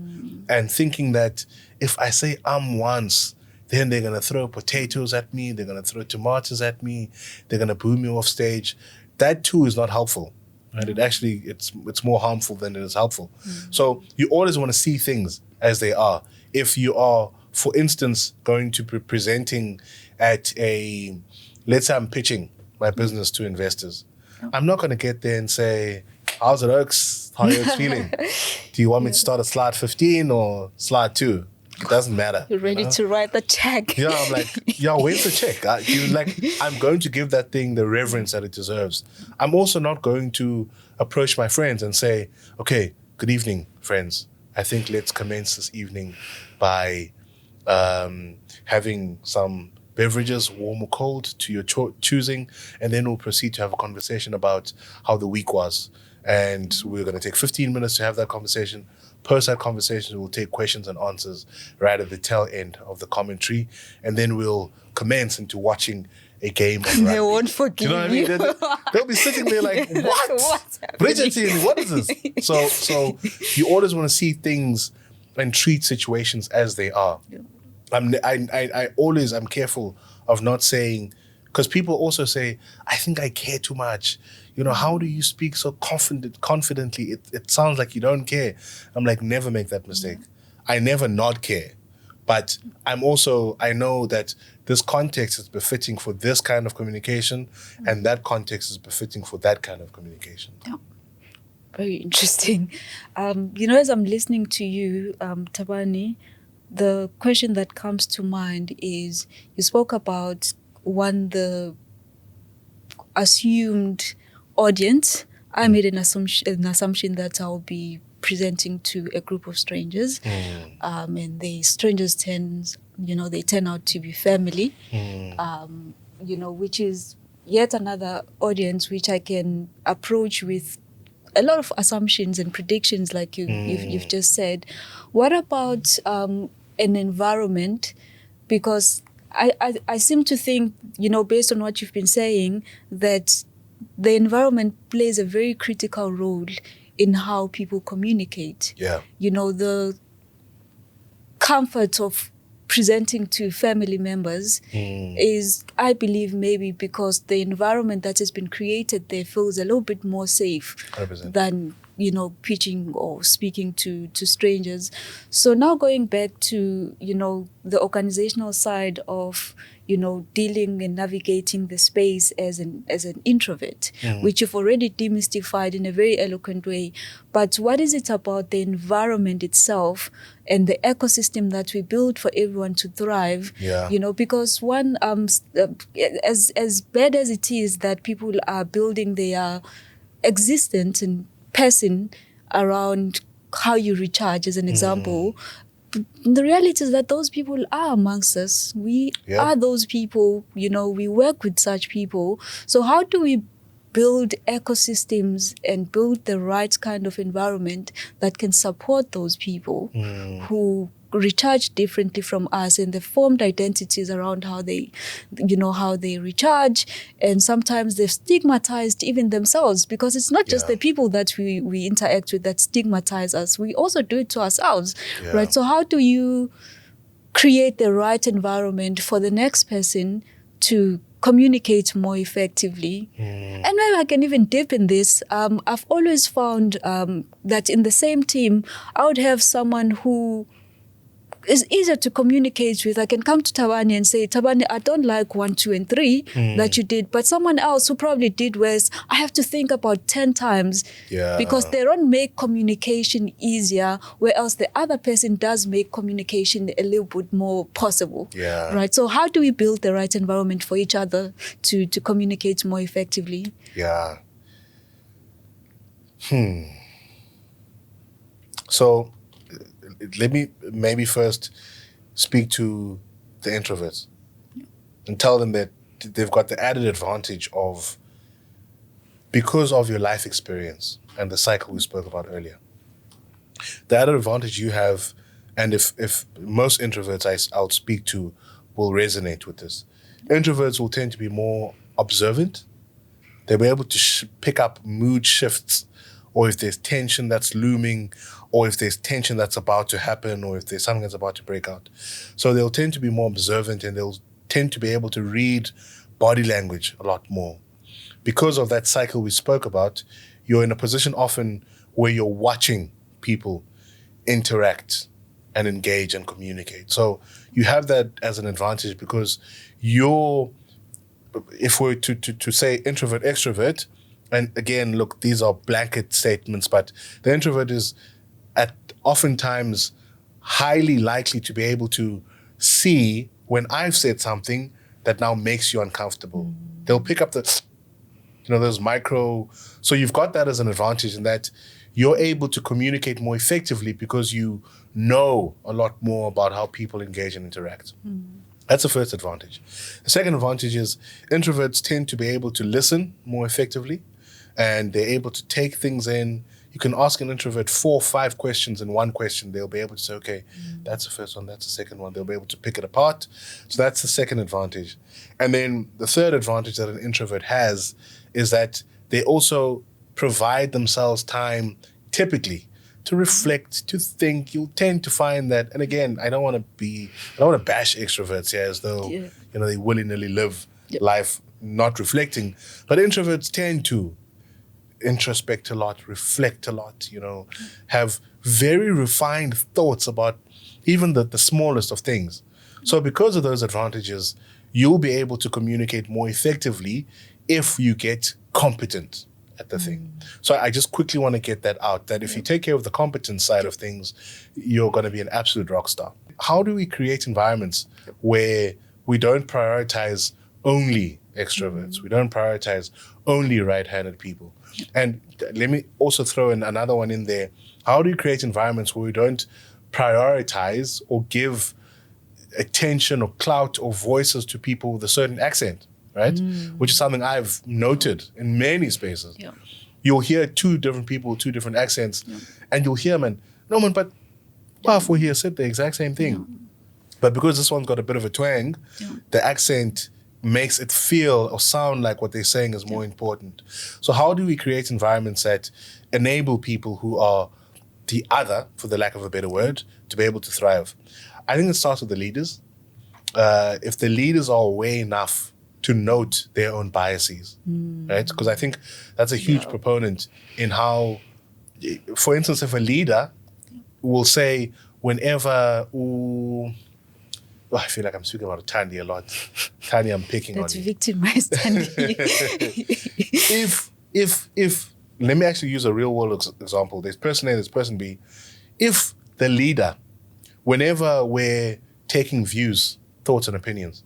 and thinking that if I say once, then they're going to throw potatoes at me, they're going to throw tomatoes at me, they're going to boo me off stage. That too is not helpful. Right? It actually, it's more harmful than it is helpful. So you always want to see things as they are. If you are, for instance, going to be presenting at let's say I'm pitching my business to investors. I'm not going to get there and say, how's it, Oaks? How are you feeling? Do you want me to start at slide 15 or slide 2? It doesn't matter. You're ready to write the check. Yeah, I'm like, where's the check? I'm going to give that thing the reverence that it deserves. I'm also not going to approach my friends and say, okay, good evening, friends. I think let's commence this evening by having some beverages, warm or cold, to your choosing, and then we'll proceed to have a conversation about how the week was. And we're going to take 15 minutes to have that conversation. Post that conversation, we'll take questions and answers right at the tail end of the commentary, and then we'll commence into watching a game of rugby. They won't forgive you. You know what I mean? They'll be sitting there like, what? Bridgerton, what is this? So you always want to see things and treat situations as they are. I'm careful of not saying, because people also say, I think I care too much. How do you speak so confidently? It sounds like you don't care. I'm like, never make that mistake. I never not care. But I know that this context is befitting for this kind of communication, and that context is befitting for that kind of communication. Yeah. Very interesting. As I'm listening to you, Thabani, the question that comes to mind is, you spoke about the assumed audience. I made an assumption that I'll be presenting to a group of strangers, and the strangers they turn out to be family, which is yet another audience which I can approach with a lot of assumptions and predictions, like you've just said. What about an environment? Because I seem to think, based on what you've been saying, that the environment plays a very critical role in how people communicate. Yeah. The comfort of presenting to family members is, I believe, maybe because the environment that has been created there feels a little bit more safe 100%. Than pitching or speaking to strangers. So now going back to the organizational side of dealing and navigating the space as an introvert, which you've already demystified in a very eloquent way. But what is it about the environment itself and the ecosystem that we build for everyone to thrive? Because one, as bad as it is that people are building their existence and person around how you recharge, as an example, the reality is that those people are amongst us. We are those people, we work with such people. So how do we build ecosystems and build the right kind of environment that can support those people who recharge differently from us, and they formed identities around how they recharge. And sometimes they've stigmatized even themselves, because it's not just the people that we interact with that stigmatize us. We also do it to ourselves, right? So how do you create the right environment for the next person to communicate more effectively? And maybe I can even dip in this. I've always found that in the same team, I would have someone who is easier to communicate with. I can come to Thabani and say, Thabani, I don't like 1, 2, and 3 that you did. But someone else who probably did worse, I have to think about 10 times because they don't make communication easier, whereas the other person does make communication a little bit more possible. Right? So how do we build the right environment for each other to communicate more effectively? So let me maybe first speak to the introverts and tell them that they've got the added advantage of, because of your life experience and the cycle we spoke about earlier, the added advantage you have, and if most introverts I'll speak to will resonate with this, introverts will tend to be more observant. They'll be able to pick up mood shifts, or if there's tension that's looming, or if there's tension that's about to happen, or if there's something that's about to break out. So they'll tend to be more observant, and they'll tend to be able to read body language a lot more. Because of that cycle we spoke about, you're in a position often where you're watching people interact and engage and communicate. So you have that as an advantage, because if we're to say introvert, extrovert, and again, look, these are blanket statements, but the introvert is oftentimes highly likely to be able to see when I've said something that now makes you uncomfortable. They'll pick up those micro. So you've got that as an advantage, in that you're able to communicate more effectively because you know a lot more about how people engage and interact. That's the first advantage. The second advantage is introverts tend to be able to listen more effectively, and they're able to take things in. You can ask an introvert 4 or 5 questions in one question. They'll be able to say, okay, that's the first one, that's the second one. They'll be able to pick it apart. So that's the second advantage. And then the third advantage that an introvert has is that they also provide themselves time, typically, to reflect, to think. You'll tend to find that, and again, I don't want to bash extroverts here as though they willy-nilly live life not reflecting. But introverts tend to introspect a lot, reflect a lot, have very refined thoughts about even the smallest of things. So because of those advantages, you'll be able to communicate more effectively if you get competent at the thing. So I just quickly want to get that out, that if you take care of the competence side of things, you're going to be an absolute rock star. How do we create environments where we don't prioritize only extroverts, we don't prioritize only right-handed people? And let me also throw in another one in there. How do you create environments where we don't prioritize or give attention or clout or voices to people with a certain accent, right? Which is something I've noted in many spaces. You'll hear 2 different people with 2 different accents, and you'll hear, but half we here said the exact same thing. But because this one's got a bit of a twang, the accent makes it feel or sound like what they're saying is more important. So how do we create environments that enable people who are the other, for the lack of a better word, to be able to thrive? I think it starts with the leaders. If the leaders are aware enough to note their own biases, right? Because I think that's a huge proponent in how, for instance, if a leader will say whenever, I feel like I'm speaking about Tanya a lot. Tanya, I'm picking That's on you. victimized, Tanya. If let me actually use a real world example. There's person A, there's person B. If the leader, whenever we're taking views, thoughts and opinions,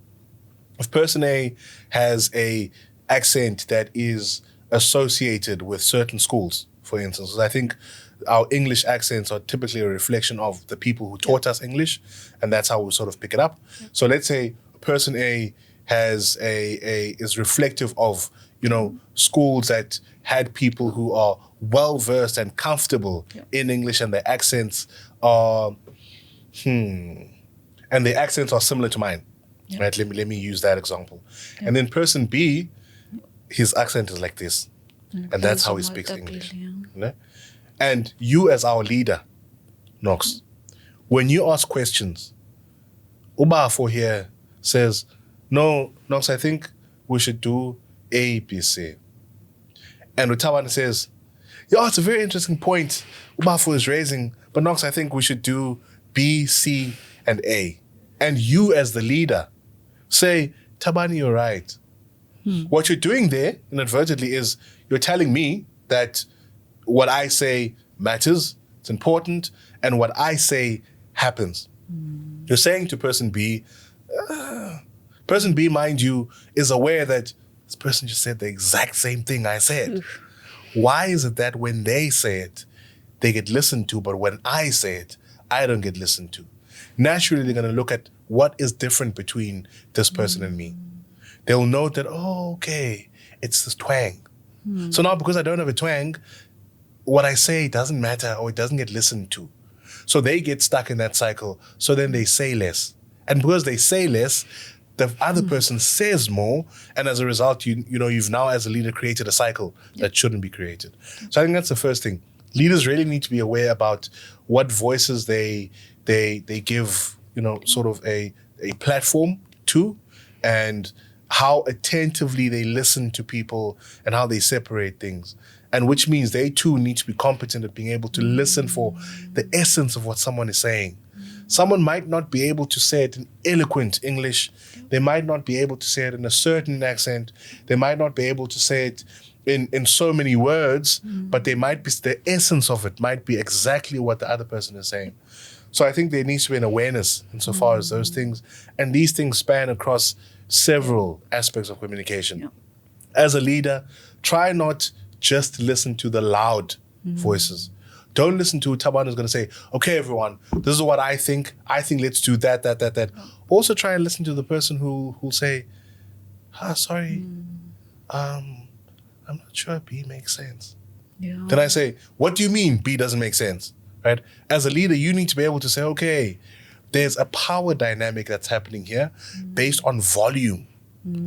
if person A has a accent that is associated with certain schools, for instance, I think our English accents are typically a reflection of the people who taught us English, and that's how we sort of pick it up. So let's say person A is reflective of, schools that had people who are well versed and comfortable in English, and their accents are and the accents are similar to mine, right? Let me use that example. And then person B, his accent is like this, and that's how he speaks English. You know? And you as our leader, Nox, when you ask questions, Ubafo here says, no, Nox, I think we should do A, B, C. And Thabani says, yeah, it's a very interesting point Ubafo is raising, but Nox, I think we should do B, C, and A. And you as the leader say, Thabani, you're right. What you're doing there, inadvertently, is you're telling me that what I say matters, it's important, and what I say happens. You're saying to person B, mind you, is aware that this person just said the exact same thing I said. Why is it that when they say it, they get listened to, but when I say it, I don't get listened to? Naturally, they're going to look at what is different between this person and me. They'll note that, oh, okay, it's this twang. So now because I don't have a twang, what I say doesn't matter or it doesn't get listened to. So they get stuck in that cycle. So then they say less. And because they say less, the other person says more. And as a result, you've now as a leader created a cycle that shouldn't be created. So I think that's the first thing. Leaders really need to be aware about what voices they give, sort of a platform to, and how attentively they listen to people and how they separate things. And which means they too need to be competent at being able to listen for the essence of what someone is saying. Someone might not be able to say it in eloquent English. They might not be able to say it in a certain accent. They might not be able to say it in so many words, but the essence of it might be exactly what the other person is saying. So I think there needs to be an awareness insofar as those things. And these things span across several aspects of communication. As a leader, try not just listen to the loud voices. Don't listen to Thabani is going to say, okay, everyone, this is what I think. I think let's do that. Also try and listen to the person who'll say, sorry, I'm not sure B makes sense. Then I say, what do you mean B doesn't make sense? Right? As a leader, you need to be able to say, okay, there's a power dynamic that's happening here based on volume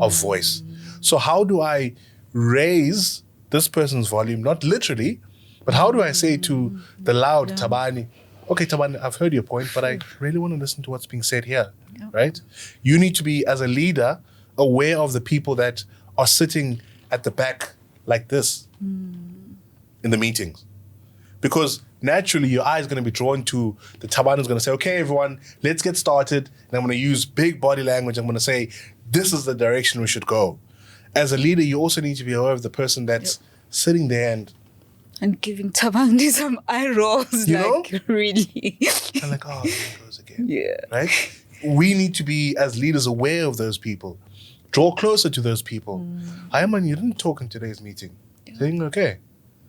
of voice. So how do I raise this person's volume, not literally, but how do I say to the loud Thabani, okay, Thabani, I've heard your point, but I really want to listen to what's being said here, right? You need to be, as a leader, aware of the people that are sitting at the back like this in the meetings. Because naturally, your eye is going to be drawn to the Thabani is going to say, okay, everyone, let's get started. And I'm going to use big body language. I'm going to say, this is the direction we should go. As a leader, you also need to be aware of the person that's sitting there and giving Thabani some eye rolls, really. And like, oh, there he goes again. Right? We need to be, as leaders, aware of those people. Draw closer to those people. Ayman, you didn't talk in today's meeting. Saying, okay,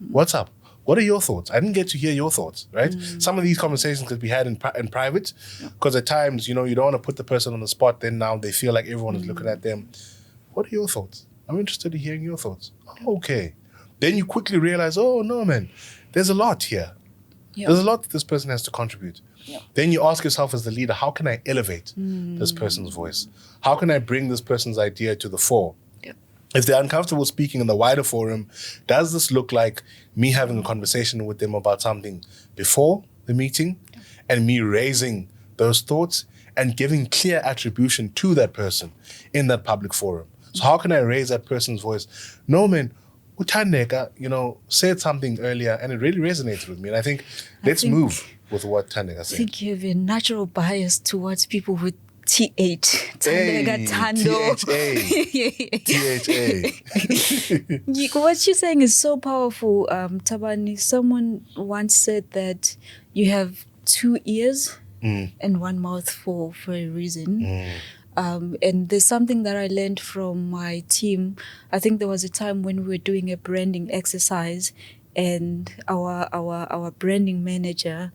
what's up? What are your thoughts? I didn't get to hear your thoughts, right? Some of these conversations could be had in private, because at times, you don't want to put the person on the spot. Then now they feel like everyone is looking at them. What are your thoughts? I'm interested in hearing your thoughts. Oh, okay. Then you quickly realize, oh, no, man, there's a lot here. There's a lot that this person has to contribute. Then you ask yourself as the leader, how can I elevate this person's voice? How can I bring this person's idea to the fore? If they're uncomfortable speaking in the wider forum, does this look like me having a conversation with them about something before the meeting and me raising those thoughts and giving clear attribution to that person in that public forum? So how can I raise that person's voice? No, man, Uthandeka, said something earlier and it really resonated with me. And I think let's move with what Thandeka said. I think you have a natural bias towards people with TH. Thandeka, Thando. THA. What you're saying is so powerful, Thabani. Someone once said that you have 2 ears and 1 mouth for a reason. And there's something that I learned from my team. I think there was a time when we were doing a branding exercise, and our branding manager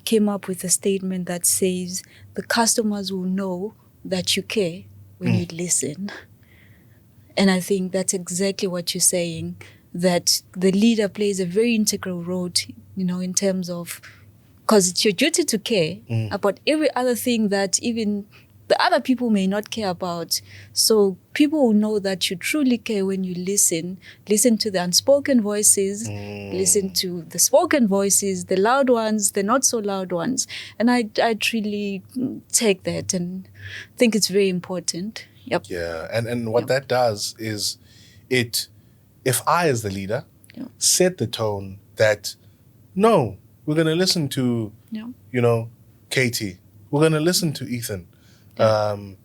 came up with a statement that says the customers will know that you care when you listen. And I think that's exactly what you're saying, that the leader plays a very integral role, in terms of because it's your duty to care about every other thing that even the other people may not care about. So people will know that you truly care when you listen to the unspoken voices, listen to the spoken voices, the loud ones, the not so loud ones. And I truly take that and think it's very important. Yep. Yeah, and what that does is if I as the leader set the tone that, no, we're going to listen to, Katie, we're going to listen to Ethan,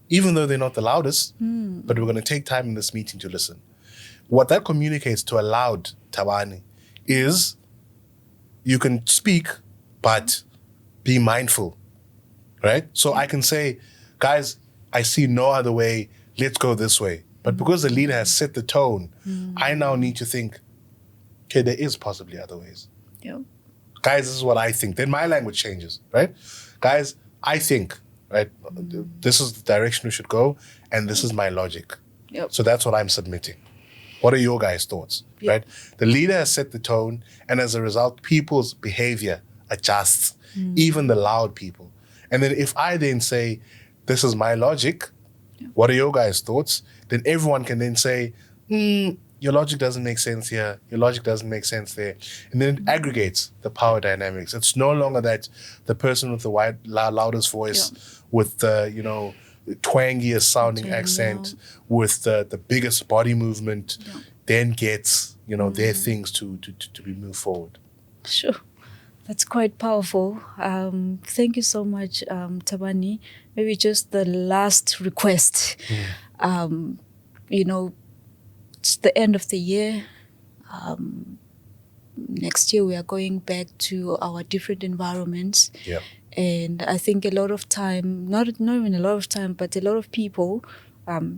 even though they're not the loudest, but we're going to take time in this meeting to listen. What that communicates to a loud Thabani is you can speak, but be mindful, right? So I can say, guys, I see no other way, let's go this way. But because the leader has set the tone, I now need to think, okay, there is possibly other ways. Yeah. Guys, this is what I think. Then my language changes, right? Guys, I think, right? This is the direction we should go, and this is my logic. Yep. So that's what I'm submitting. What are your guys' thoughts, right? The leader has set the tone, and as a result, people's behavior adjusts, even the loud people. And then if I then say, this is my logic, what are your guys' thoughts? Then everyone can then say, your logic doesn't make sense here. Your logic doesn't make sense there. And then it aggregates the power dynamics. It's no longer that the person with the loudest voice, with the, twangiest sounding accent, with the biggest body movement, then gets, their things to be moved forward. Sure. That's quite powerful. Thank you so much, Thabani. Maybe just the last request. It's the end of the year. Next year we are going back to our different environments. Yeah. And I think a lot of time, not even a lot of time, but a lot of people,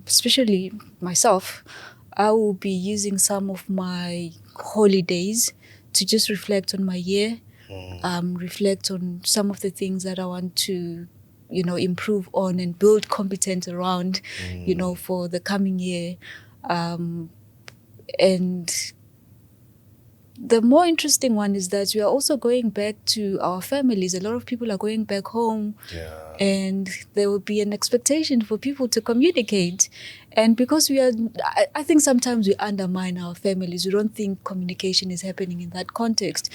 especially myself, I will be using some of my holidays to just reflect on my year, reflect on some of the things that I want to, improve on and build competence around, for the coming year. And the more interesting one is that we are also going back to our families. A lot of people are going back home, and there will be an expectation for people to communicate. And because I think sometimes we undermine our families. We don't think communication is happening in that context.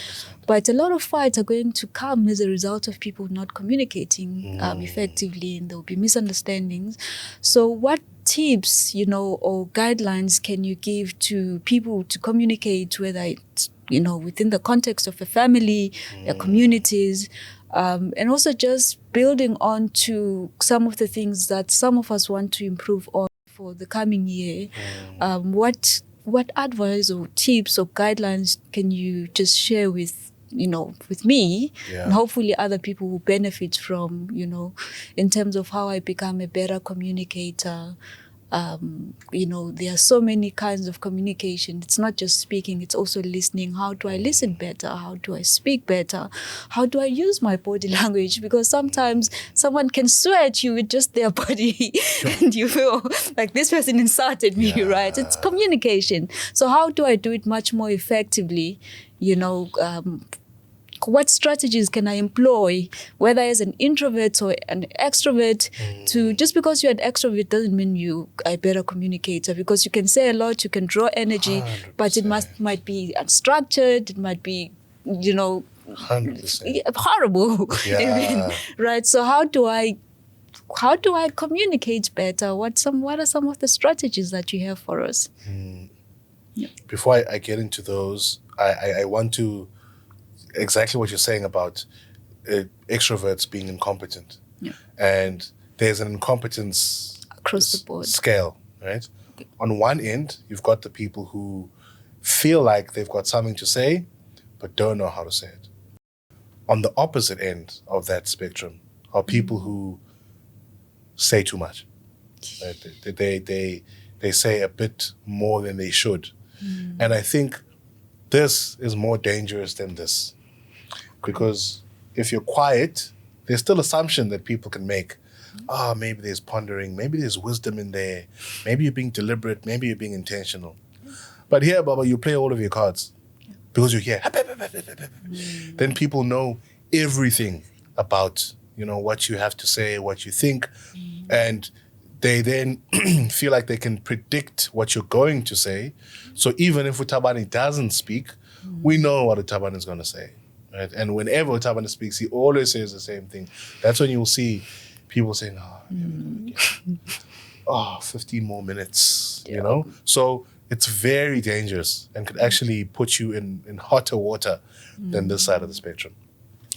But a lot of fights are going to come as a result of people not communicating effectively, and there will be misunderstandings. So what tips, or guidelines can you give to people to communicate, whether it's, within the context of a family, their communities, and also just building on to some of the things that some of us want to improve on for the coming year? What advice or tips or guidelines can you just share with me, and hopefully other people will benefit from, in terms of how I become a better communicator? There are so many kinds of communication. It's not just speaking, it's also listening. How do I listen better? How do I speak better? How do I use my body language? Because sometimes someone can swear at you with just their body and you feel like this person insulted me, right? It's communication. So how do I do it much more effectively? What strategies can I employ, whether as an introvert or an extrovert? To just because you're an extrovert doesn't mean you are a better communicator, because you can say a lot, you can draw energy, 100%. But it might be unstructured, it might be, 100%. horrible, even, right? So how do I communicate better? What are some of the strategies that you have for us? Before I get into those, I want to exactly what you're saying about extroverts being incompetent. And there's an incompetence across the board scale, right? On one end, you've got the people who feel like they've got something to say, but don't know how to say it. On the opposite end of that spectrum are people who say too much. Right? They say a bit more than they should. And I think this is more dangerous than this. Because if you're quiet, there's still assumption that people can make. Maybe there's pondering, maybe there's wisdom in there, maybe you're being deliberate, maybe you're being intentional. But here, Baba, you play all of your cards because you're here. Then people know everything about, what you have to say, what you think. And they then feel like they can predict what you're going to say. So even if Thabani doesn't speak, we know what Thabani is going to say. Right? And whenever Thabani speaks, he always says the same thing. That's when you'll see people saying, 15 more minutes, So it's very dangerous and could actually put you in hotter water than this side of the spectrum.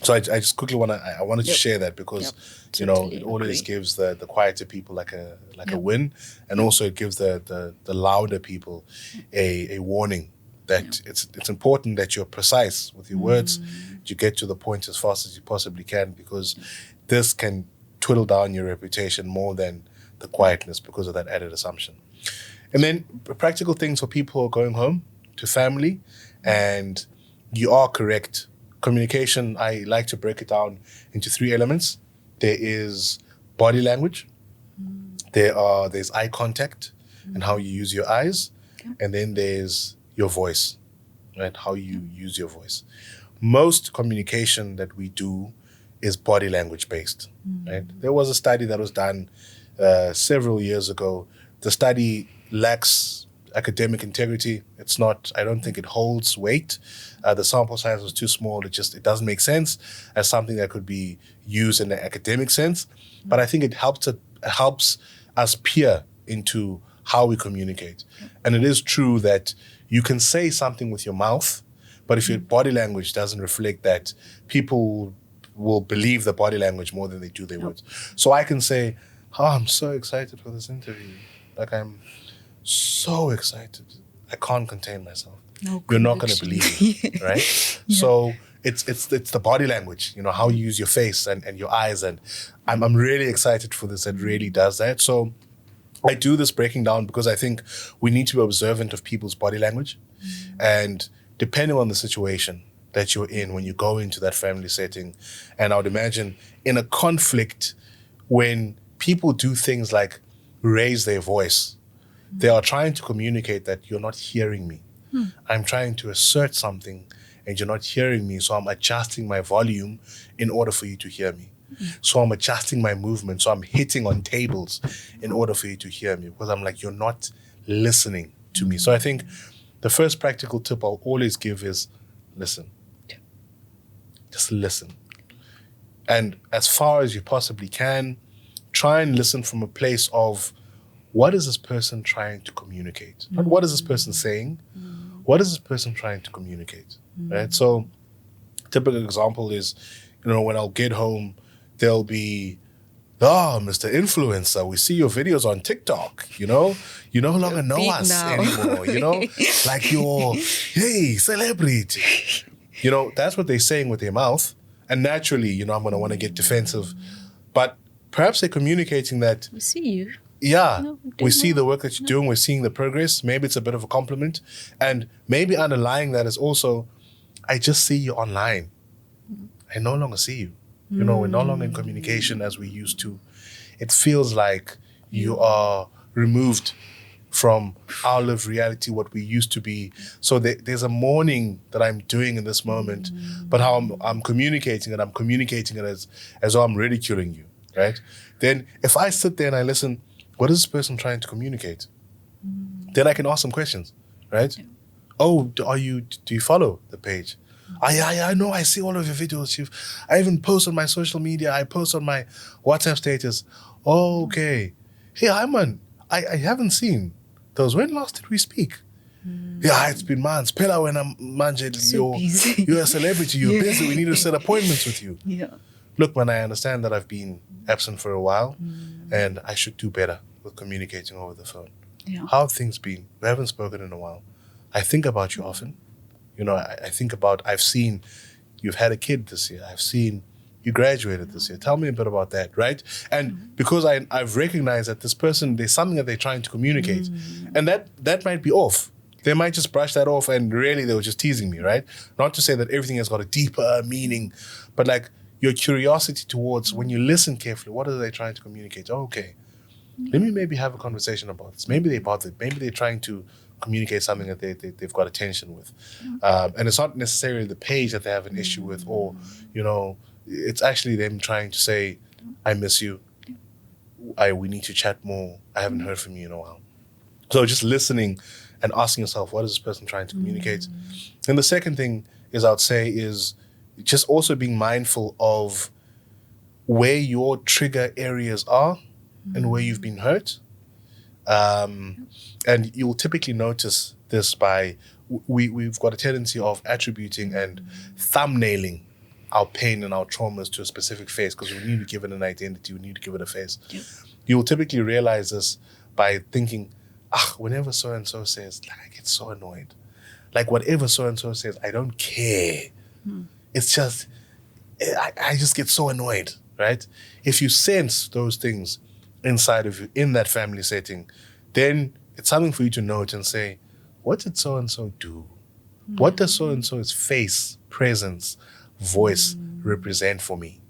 So I just quickly wanted to share that because Totally it always agree. gives the quieter people like a win, and also it gives the louder people a warning that it's important that you're precise with your words, you get to the point as fast as you possibly can, because this can twiddle down your reputation more than the quietness because of that added assumption. And then practical things for people who are going home to family, and you are correct. Communication, I like to break it down into 3 elements. There is body language, there's eye contact and how you use your eyes, and then there's your voice, right? How you use your voice. Most communication that we do is body language based, right? There was a study that was done several years ago. The study lacks academic integrity. It's not, I don't think it holds weight. The sample size was too small. It doesn't make sense as something that could be used in an academic sense. But I think it helps us peer into how we communicate. And it is true that you can say something with your mouth, but if your body language doesn't reflect that, people will believe the body language more than they do their words. So I can say, I'm so excited for this interview. Like, I'm so excited. I can't contain myself. No You're not going to conviction. believe me, right? So it's the body language, how you use your face and your eyes. And I'm really excited for this. It really does that. So I do this breaking down because I think we need to be observant of people's body language. And depending on the situation that you're in when you go into that family setting, and I would imagine in a conflict, when people do things like raise their voice, they are trying to communicate that you're not hearing me. I'm trying to assert something and you're not hearing me, so I'm adjusting my volume in order for you to hear me. So I'm adjusting my movement, so I'm hitting on tables in order for you to hear me, because I'm like, you're not listening to me. So I think the first practical tip I'll always give is listen. Just listen. And as far as you possibly can, try and listen from a place of, what is this person trying to communicate? Not what is this person saying? What is this person trying to communicate? Right? So, typical example is, when I'll get home, there'll be, Mr. Influencer, we see your videos on TikTok, you no longer know Big us now. anymore, like you're, hey, celebrity. That's what they're saying with their mouth. And naturally, I'm going to want to get defensive. But perhaps they're communicating that, We see you. yeah, we see the work that you're doing. We're seeing the progress. Maybe it's a bit of a compliment. And maybe underlying that is also, I just see you online. I no longer see you. We're no longer in communication as we used to. It feels like you are removed from our lived reality, what we used to be. So there's a mourning that I'm doing in this moment, but how I'm communicating it, as though I'm ridiculing you, right? Then if I sit there and I listen, what is this person trying to communicate? Then I can ask some questions, right? Yeah. Oh, do you follow the page? Yeah, I know, I see all of your videos, Chief. I even post on my social media, I post on my WhatsApp status. Oh, okay. Hey, man, I haven't seen those. When last did we speak? Yeah, it's been months. Pela, when I'm manjed, you're a celebrity, you're busy, we need to set appointments with you. Yeah. Look, man, I understand that I've been absent for a while and I should do better with communicating over the phone. Yeah. How have things been? We haven't spoken in a while. I think about you often. I think about, I've seen you've had a kid this year. I've seen you graduated this year. Tell me a bit about that, right? And because I've recognized that this person, there's something that they're trying to communicate. And that might be off. They might just brush that off and really they were just teasing me, right? Not to say that everything has got a deeper meaning, but like your curiosity towards, when you listen carefully, what are they trying to communicate? Oh, okay, let me maybe have a conversation about this. Maybe they're bothered. Maybe they're trying to communicate something that they've got attention with. And it's not necessarily the page that they have an issue with, or, it's actually them trying to say, I miss you. We need to chat more. I haven't heard from you in a while. So just listening and asking yourself, what is this person trying to communicate? And the second thing is, I would say, is just also being mindful of where your trigger areas are and where you've been hurt. And you'll typically notice this by, we've got a tendency of attributing and thumbnailing our pain and our traumas to a specific face, because we need to give it an identity, we need to give it a face. Yep. You'll typically realize this by thinking, whenever so-and-so says, like, I get so annoyed. Like, whatever so-and-so says, I don't care. It's just, I just get so annoyed, right? If you sense those things inside of you in that family setting, then it's something for you to note and say, what did so-and-so do? What does so-and-so's face, presence, voice represent for me?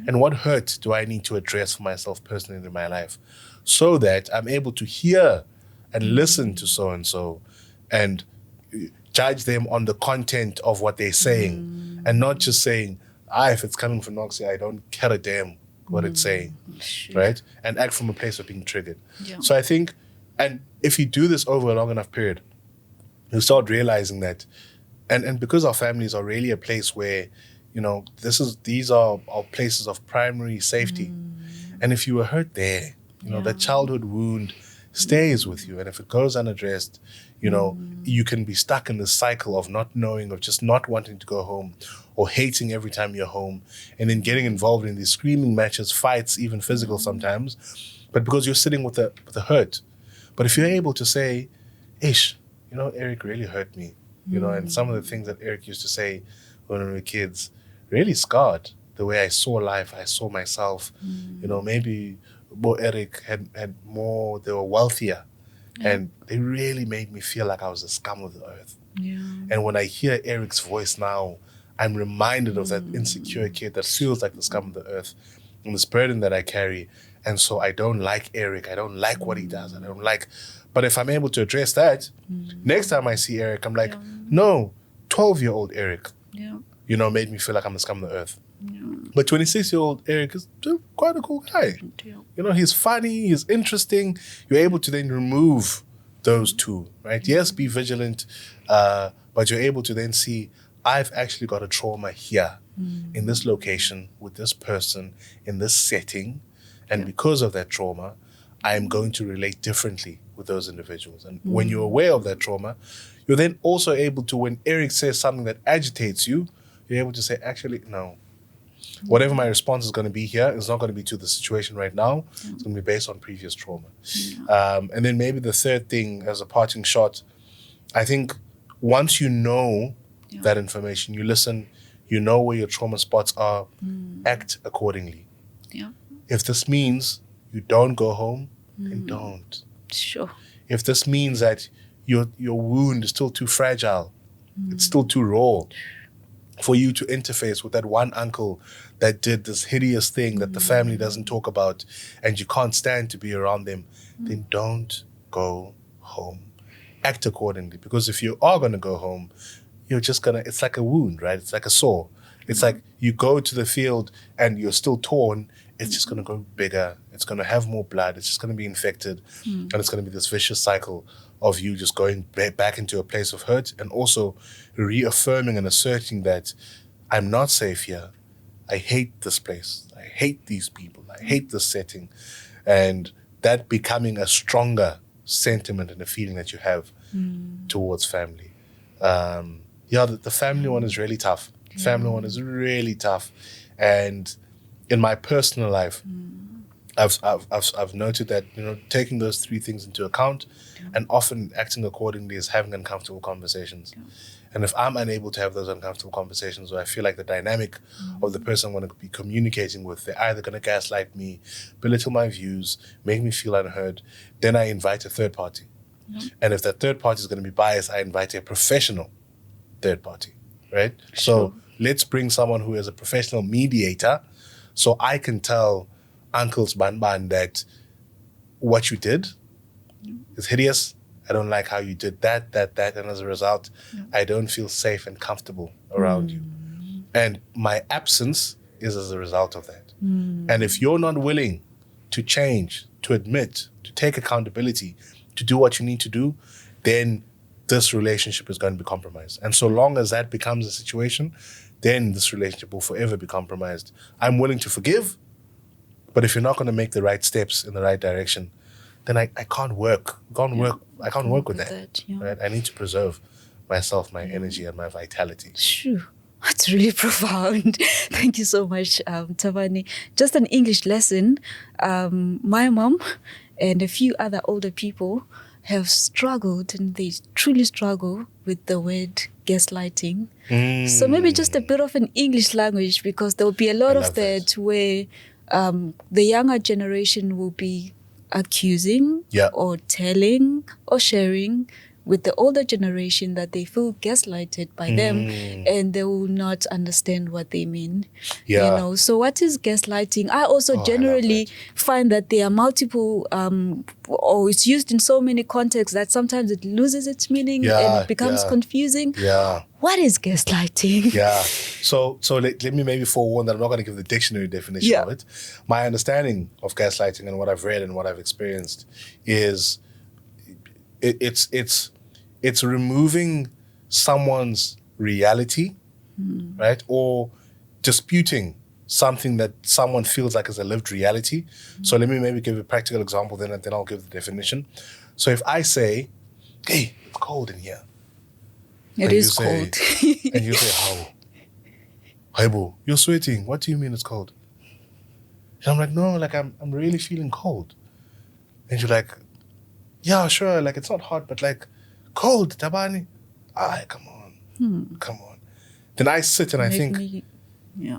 And what hurt do I need to address for myself personally in my life, so that I'm able to hear and listen to so-and-so and judge them on the content of what they're saying, and not just saying, if it's coming from Noxy, I don't care a damn what it's saying, right? And act from a place of being triggered. Yeah. So I think, and if you do this over a long enough period, you start realizing that, and because our families are really a place where, these are our places of primary safety. And if you were hurt there, that childhood wound stays with you. And if it goes unaddressed, you can be stuck in this cycle of not knowing, of just not wanting to go home, or hating every time you're home, and then getting involved in these screaming matches, fights, even physical sometimes, but because you're sitting with the hurt. But if you're able to say, Ish, Eric really hurt me, and some of the things that Eric used to say when we were kids really scarred the way I saw life, I saw myself. Maybe Eric had more, they were wealthier, and they really made me feel like I was the scum of the earth. And when I hear Eric's voice now, I'm reminded of that insecure kid that feels like the scum of the earth, and this burden that I carry. And so I don't like Eric. I don't like what he does. I don't like. But if I'm able to address that, next time I see Eric, I'm like, no, 12-year-old Eric, made me feel like I'm the scum of the earth. But 26-year-old Eric is quite a cool guy. He's funny, he's interesting. You're able to then remove those two, right? Yes, be vigilant, but you're able to then see, I've actually got a trauma here in this location with this person in this setting. And because of that trauma, I'm going to relate differently with those individuals. And when you're aware of that trauma, you're then also able to, when Eric says something that agitates you, you're able to say, actually, no. Whatever my response is going to be here is not going to be to the situation right now. It's going to be based on previous trauma. And then maybe the third thing, as a parting shot, I think once you know that information, you listen, you know where your trauma spots are, act accordingly. If this means you don't go home, then don't. Sure. If this means that your wound is still too fragile, it's still too raw for you to interface with that one uncle that did this hideous thing that the family doesn't talk about, and you can't stand to be around them, then don't go home. Act accordingly. Because if you are going to go home, you're just going to, it's like a wound, right? It's like a sore. It's like you go to the field and you're still torn, it's just going to go bigger. It's going to have more blood. It's just going to be infected. And it's going to be this vicious cycle of you just going back into a place of hurt, and also reaffirming and asserting that I'm not safe here. I hate this place. I hate these people. I hate this setting. And that becoming a stronger sentiment and a feeling that you have towards family. The family one is really tough. Family one is really tough. And in my personal life, I've noted that, taking those three things into account and often acting accordingly is having uncomfortable conversations. And if I'm unable to have those uncomfortable conversations, or I feel like the dynamic of the person I'm going to be communicating with, they're either going to gaslight me, belittle my views, make me feel unheard, then I invite a third party. And if that third party is going to be biased, I invite a professional third party, right? So let's bring someone who is a professional mediator, so I can tell Uncles Banban that what you did is hideous, I don't like how you did that. And as a result, I don't feel safe and comfortable around you. And my absence is as a result of that. And if you're not willing to change, to admit, to take accountability, to do what you need to do, then this relationship is going to be compromised. And so long as that becomes a situation, then this relationship will forever be compromised. I'm willing to forgive, but if you're not going to make the right steps in the right direction, then I can't work. I can't work with that. Right? I need to preserve myself, my energy, and my vitality. Sure. That's really profound. Thank you so much, Thabani. Just an English lesson. My mom and a few other older people have struggled, and they truly struggle with the word gaslighting. So maybe just a bit of an English language, because there will be a lot of that where the younger generation will be accusing or telling or sharing with the older generation that they feel gaslighted by them, and they will not understand what they mean. You know, so what is gaslighting? I also generally find that there are multiple, or it's used in so many contexts that sometimes it loses its meaning and it becomes confusing. What is gaslighting? So let me maybe forewarn that I'm not going to give the dictionary definition of it. My understanding of gaslighting and what I've read and what I've experienced is it's removing someone's reality, right? Or disputing something that someone feels like is a lived reality. So let me maybe give a practical example, then I'll give the definition. So if I say, hey, it's cold in here. It is cold. And you say, how? Hey, boo, you're sweating. What do you mean it's cold? And I'm like, no, like I'm really feeling cold. And you're like, yeah, sure, like it's not hot, but like cold, Thabani. Come on. Then I sit and I think,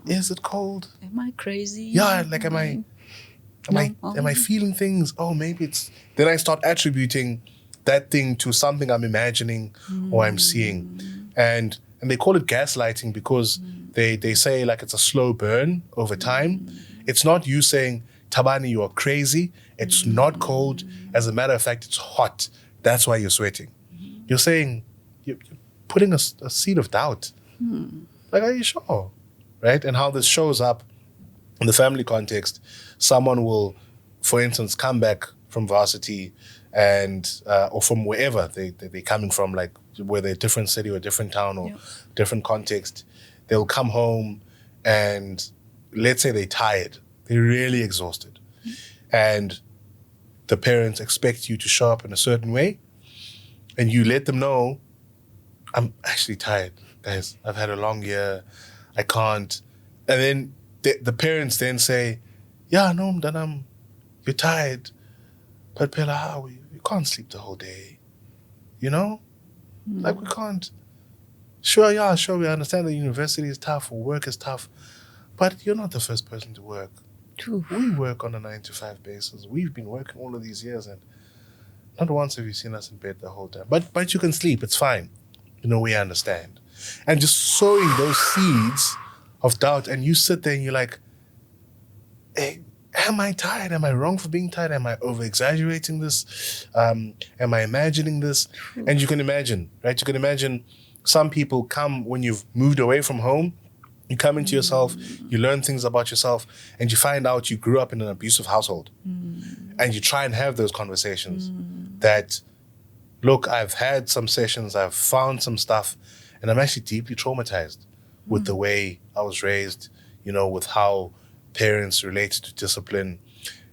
is it cold? Am I crazy? Yeah, like am I feeling things? Oh, maybe it's. Then I start attributing that thing to something I'm imagining or I'm seeing, and they call it gaslighting because they say like it's a slow burn over time. It's not you saying, Thabani, you are crazy. It's not cold. As a matter of fact, it's hot. That's why you're sweating. You're saying, you're putting a seed of doubt. Like, are you sure? Right? And how this shows up in the family context, someone will, for instance, come back from varsity and or from wherever they're coming from, like whether a different city or a different town or different context. They'll come home and let's say they're tired. They're really exhausted. And the parents expect you to show up in a certain way, and you let them know, I'm actually tired, guys. I've had a long year. I can't. And then the parents then say, yeah, no, Danam, you're tired. But Pela, we can't sleep the whole day. You know? Like we can't. Sure, we understand that university is tough or work is tough, but you're not the first person to work. We work on a 9-to-5 basis. We've been working all of these years, and not once have you seen us in bed the whole time. But you can sleep. It's fine. You know, we understand. And just sowing those seeds of doubt, and you sit there and you're like, hey, am I tired? Am I wrong for being tired? Am I over-exaggerating this? Am I imagining this? And you can imagine, right? You can imagine some people come when you've moved away from home. You come into yourself, you learn things about yourself, and you find out you grew up in an abusive household. And you try and have those conversations that, look, I've had some sessions, I've found some stuff, and I'm actually deeply traumatized with the way I was raised, you know, with how parents relate to discipline.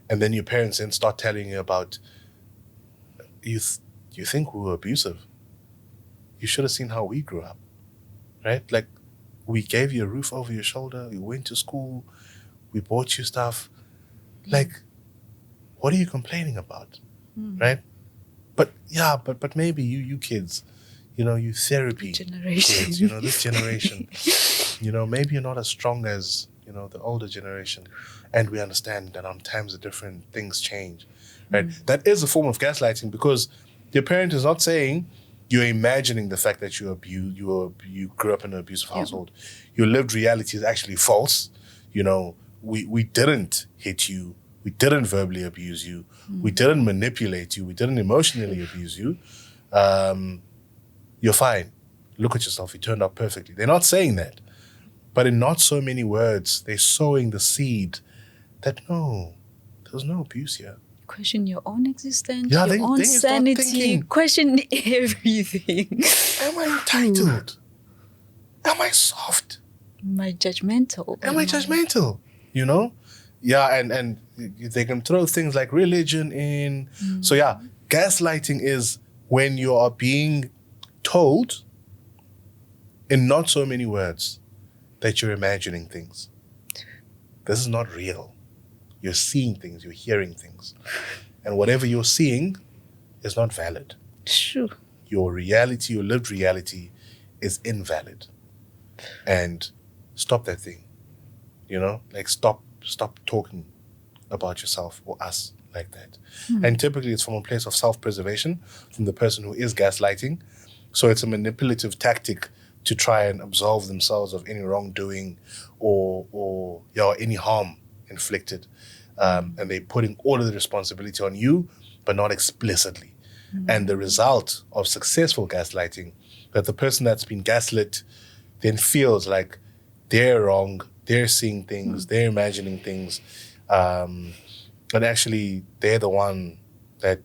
And then your parents then start telling you about, you think we were abusive. You should have seen how we grew up, right? Like, we gave you a roof over your shoulder. You went to school. We bought you stuff. Like, what are you complaining about, right? But maybe you kids, you know, you therapy kids, you know, this generation, you know, maybe you're not as strong as, you know, the older generation. And we understand that on times of different things change, right? That is a form of gaslighting because your parent is not saying, you're imagining the fact that you grew up in an abusive household. Your lived reality is actually false. You know, we didn't hit you. We didn't verbally abuse you. We didn't manipulate you. We didn't emotionally abuse you. You're fine. Look at yourself. You turned out perfectly. They're not saying that. But in not so many words, they're sowing the seed that no, there's no abuse here. Question your own existence, Yeah, your then own you start sanity, thinking, question everything. am I entitled? Am I soft? Am I judgmental? Am I judgmental? You know? Yeah, and they can throw things like religion in. So yeah, gaslighting is when you are being told in not so many words that you're imagining things. This is not real. You're seeing things, you're hearing things. And whatever you're seeing is not valid. True. Your reality, your lived reality is invalid. And stop that thing. You know? Like stop talking about yourself or us like that. And typically it's from a place of self-preservation from the person who is gaslighting. So it's a manipulative tactic to try and absolve themselves of any wrongdoing or any harm inflicted. And they're putting all of the responsibility on you, but not explicitly. And the result of successful gaslighting, that the person that's been gaslit then feels like they're wrong, they're seeing things, they're imagining things, and actually they're the one that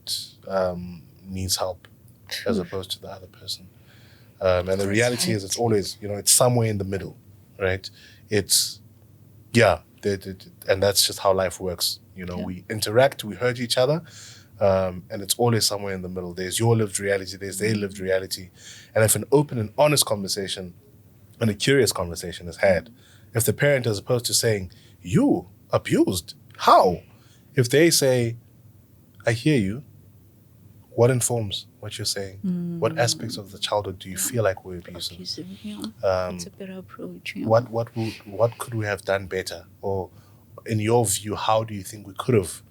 needs help as opposed to the other person. And the reality is it's always, it's somewhere in the middle, right? It's, and that's just how life works. We interact, we hurt each other, and it's always somewhere in the middle. There's your lived reality, there's their lived reality. And if an open and honest conversation and a curious conversation is had, if the parent, as opposed to saying, you abused, how? If they say, I hear you, what informs what you're saying? What aspects of the childhood do you feel like were abusive? It's a better approach. What could we have done better? Or in your view, how do you think we could have,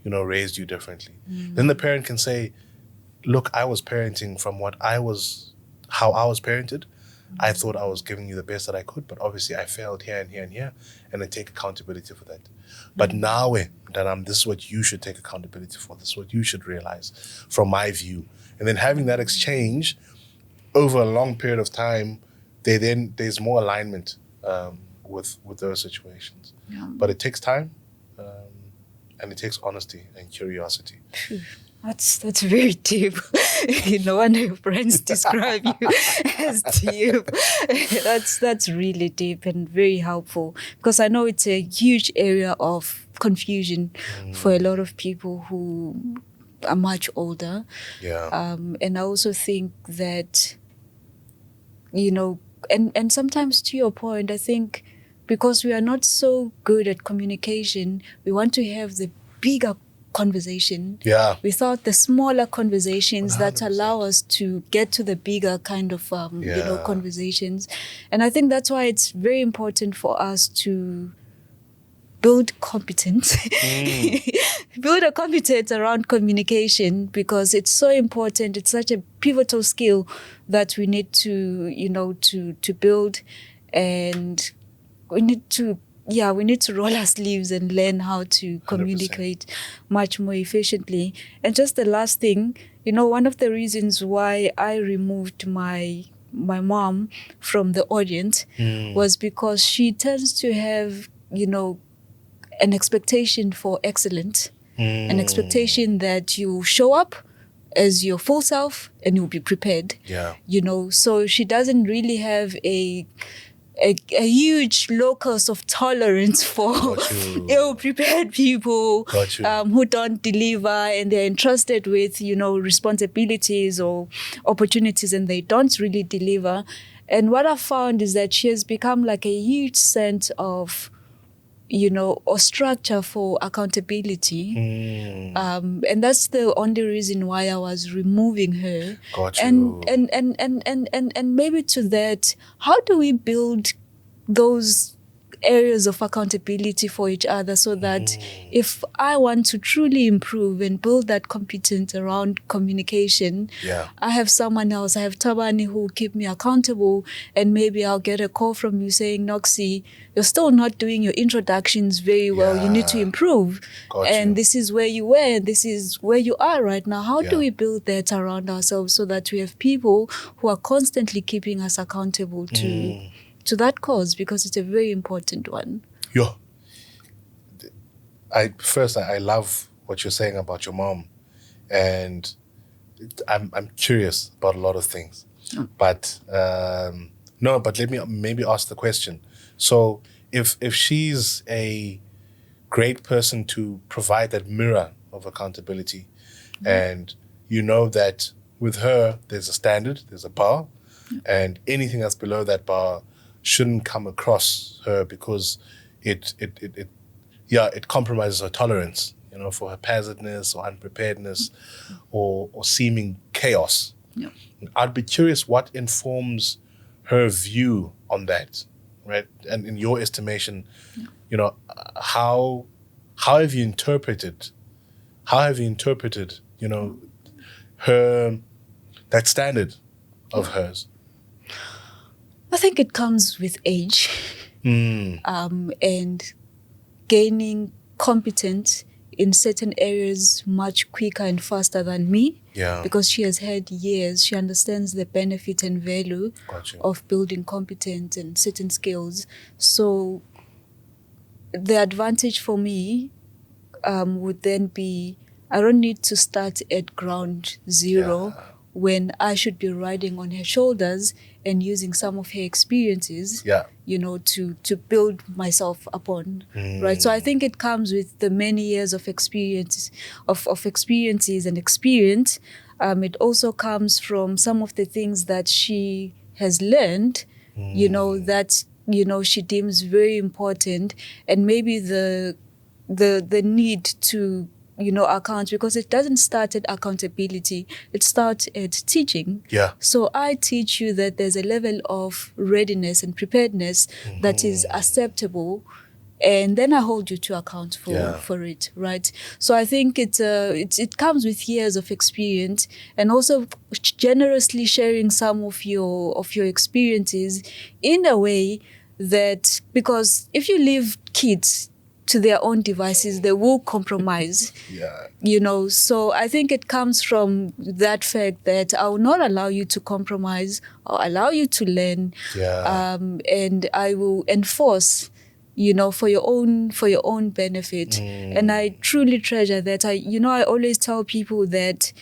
raised you differently? Then the parent can say, look, I was parenting from how I was parented. I thought I was giving you the best that I could, but obviously I failed here and here and here, and then take accountability for that. But now that this is what you should take accountability for. This is what you should realize from my view. And then having that exchange over a long period of time, there's more alignment with those situations. Yeah. But it takes time, and it takes honesty and curiosity. That's very deep. No wonder your friends describe you as deep. That's really deep and very helpful, because I know it's a huge area of confusion for a lot of people who are much older. Yeah. And I also think that, and sometimes to your point, I think because we are not so good at communication, we want to have the bigger conversation without the smaller conversations 100%. That allow us to get to the bigger kind of conversations. And I think that's why it's very important for us to build competence build a competence around communication, because it's so important. It's such a pivotal skill that we need to to build, and we need to roll our sleeves and learn how to communicate 100%. Much more efficiently. And just the last thing, one of the reasons why I removed my mom from the audience was because she tends to have, an expectation for excellence, an expectation that you show up as your full self and you'll be prepared. Yeah. So she doesn't really have a huge locus of tolerance for ill-prepared people who don't deliver, and they're entrusted with, responsibilities or opportunities, and they don't really deliver. And what I found is that she has become like a huge sense of, or structure for accountability. And that's the only reason why I was removing her. And maybe to that, how do we build those areas of accountability for each other, so that if I want to truly improve and build that competence around communication, I have someone else. I have Thabani who will keep me accountable, and maybe I'll get a call from you saying, Noxy, you're still not doing your introductions very well. You need to improve. And this is where you were, and this is where you are right now. How do we build that around ourselves so that we have people who are constantly keeping us accountable to that cause, because it's a very important one. I love what you're saying about your mom, and I'm curious about a lot of things. But but let me maybe ask the question. So if she's a great person to provide that mirror of accountability, and you know that with her there's a standard, there's a bar, and anything that's below that bar shouldn't come across her, because it compromises her tolerance, for haphazardness or unpreparedness or seeming chaos. I'd be curious what informs her view on that, right? And in your estimation, how have you interpreted her, that standard of hers? I think it comes with age, and gaining competence in certain areas much quicker and faster than me. Because she has had years. She understands the benefit and value of building competence and certain skills. So the advantage for me would then be, I don't need to start at ground zero when I should be riding on her shoulders and using some of her experiences, to build myself upon, right? So I think it comes with the many years of experience, of experiences and experience. It also comes from some of the things that she has learned, that she deems very important, and maybe the need to account, because it doesn't start at accountability, it starts at teaching. So I teach you that there's a level of readiness and preparedness that is acceptable, and then I hold you to account for it, right? So I think it comes with years of experience, and also generously sharing some of your experiences in a way that, because if you leave kids to their own devices, they will compromise. So I think it comes from that fact that I will not allow you to compromise. I'll allow you to learn, and I will enforce, for your own benefit. And I truly treasure that. I always tell people that,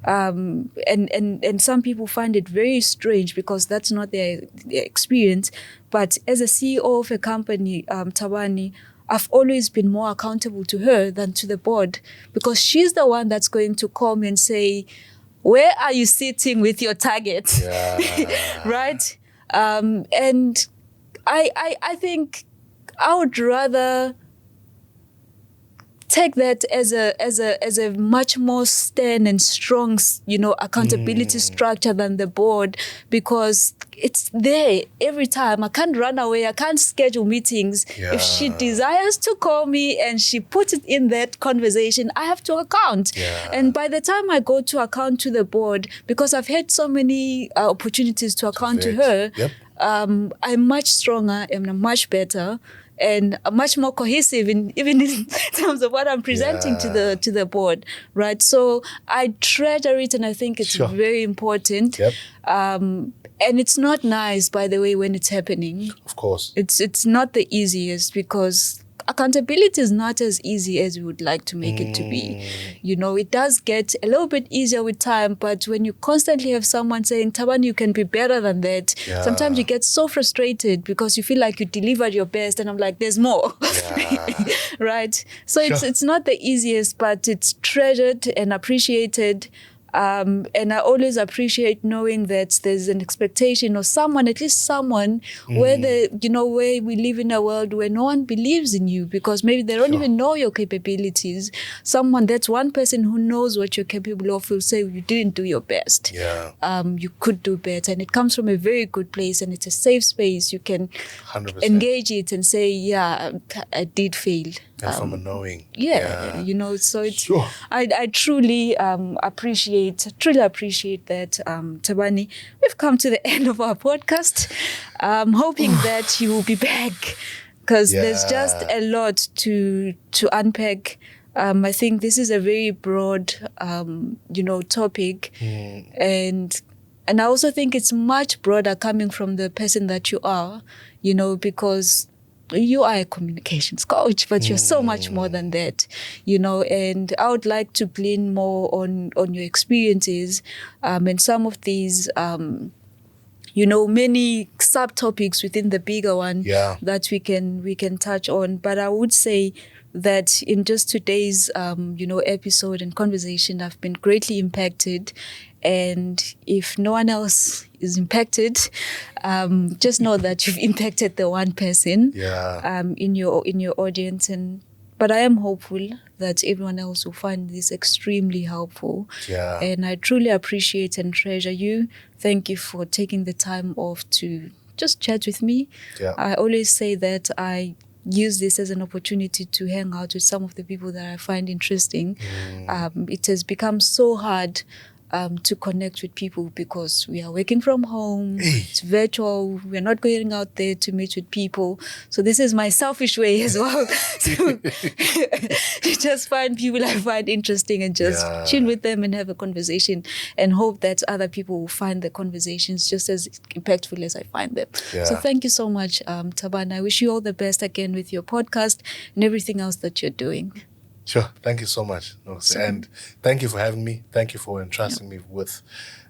and some people find it very strange because that's not their experience. But as a CEO of a company, Thabani, I've always been more accountable to her than to the board, because she's the one that's going to call me and say, where are you sitting with your target? Right? And I think I would rather take that as a much more stern and strong, accountability structure than the board, because it's there every time. I can't run away. I can't schedule meetings. If she desires to call me and she puts it in that conversation, I have to account. And by the time I go to account to the board, because I've had so many opportunities to account to her, I'm much stronger and I'm much better and much more cohesive even in terms of what I'm presenting to the board, right? So I treasure it, and I think it's very important. And it's not nice, by the way, when it's happening. Of course. It's not the easiest, because accountability is not as easy as we would like to make it to be. It does get a little bit easier with time, but when you constantly have someone saying, Thabani, you can be better than that, sometimes you get so frustrated because you feel like you delivered your best, and I'm like, there's more. Right? So it's not the easiest, but it's treasured and appreciated. And I always appreciate knowing that there's an expectation of someone, at least someone, where where we live in a world where no one believes in you because maybe they don't even know your capabilities. Someone, that's one person who knows what you're capable of, will say you didn't do your best. You could do better. And it comes from a very good place, and it's a safe space. You can 100%. engage it and say, yeah, I did fail. And from a knowing. So it's, I truly appreciate that, Thabani. We've come to the end of our podcast. I'm hoping that you will be back because there's just a lot to unpack. I think this is a very broad, topic, and I also think it's much broader coming from the person that you are, because you are a communications coach, but you're so much more than that, and I would like to glean more on your experiences, and some of these, many subtopics within the bigger one that we can touch on. But I would say that in just today's, episode and conversation, I've been greatly impacted. And if no one else is impacted, just know that you've impacted the one person in your audience. But I am hopeful that everyone else will find this extremely helpful. And I truly appreciate and treasure you. Thank you for taking the time off to just chat with me. I always say that I use this as an opportunity to hang out with some of the people that I find interesting. It has become so hard to connect with people because we are working from home, it's virtual, we're not going out there to meet with people. So this is my selfish way as well to just find people I find interesting and just chill with them and have a conversation, and hope that other people will find the conversations just as impactful as I find them. So thank you so much, Thabani. I wish you all the best again with your podcast and everything else that you're doing. Sure. Thank you so much, Noxy. And thank you for having me. Thank you for entrusting me with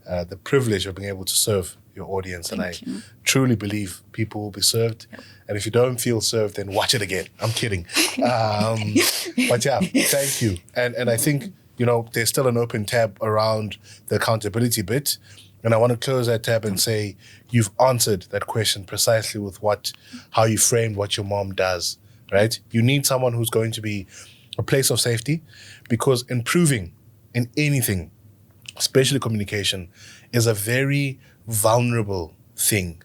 the privilege of being able to serve your audience. Thank you. Truly believe people will be served. And if you don't feel served, then watch it again. I'm kidding. But thank you. And I think, there's still an open tab around the accountability bit. And I want to close that tab and say, you've answered that question precisely with how you framed what your mom does, right? You need someone who's going to be a place of safety, because improving in anything, especially communication, is a very vulnerable thing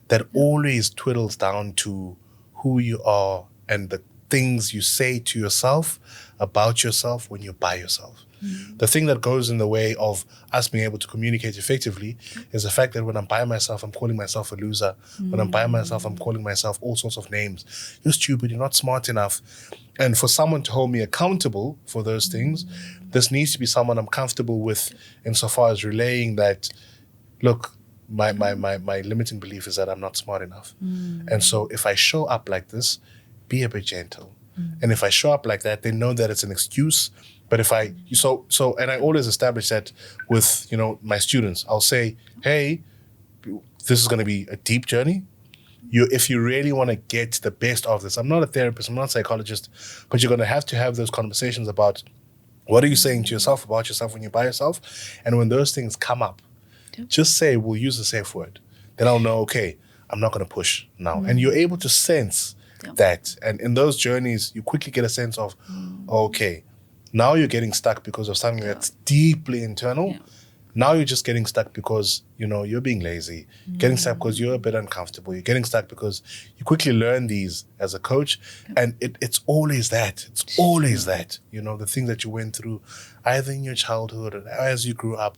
that always twiddles down to who you are and the things you say to yourself about yourself when you're by yourself. The thing that goes in the way of us being able to communicate effectively is the fact that when I'm by myself, I'm calling myself a loser. When I'm by myself, I'm calling myself all sorts of names. You're stupid, you're not smart enough. And for someone to hold me accountable for those things, this needs to be someone I'm comfortable with insofar as relaying that, look, my limiting belief is that I'm not smart enough. And so if I show up like this, be a bit gentle. And if I show up like that, they know that it's an excuse. But if and I always establish that with, my students. I'll say, hey, this is going to be a deep journey. If you really want to get the best of this, I'm not a therapist, I'm not a psychologist, but you're going to have those conversations about what are you saying to yourself about yourself when you're by yourself. And when those things come up, just say, we'll use a safe word. Then I'll know, okay, I'm not going to push now. And you're able to sense that. And in those journeys, you quickly get a sense of, okay, now you're getting stuck because of something that's deeply internal. Now you're just getting stuck because, you're being lazy. Getting stuck because you're a bit uncomfortable. You're getting stuck because you quickly learn these as a coach. And it's always that. It's always that. The things that you went through, either in your childhood or as you grew up,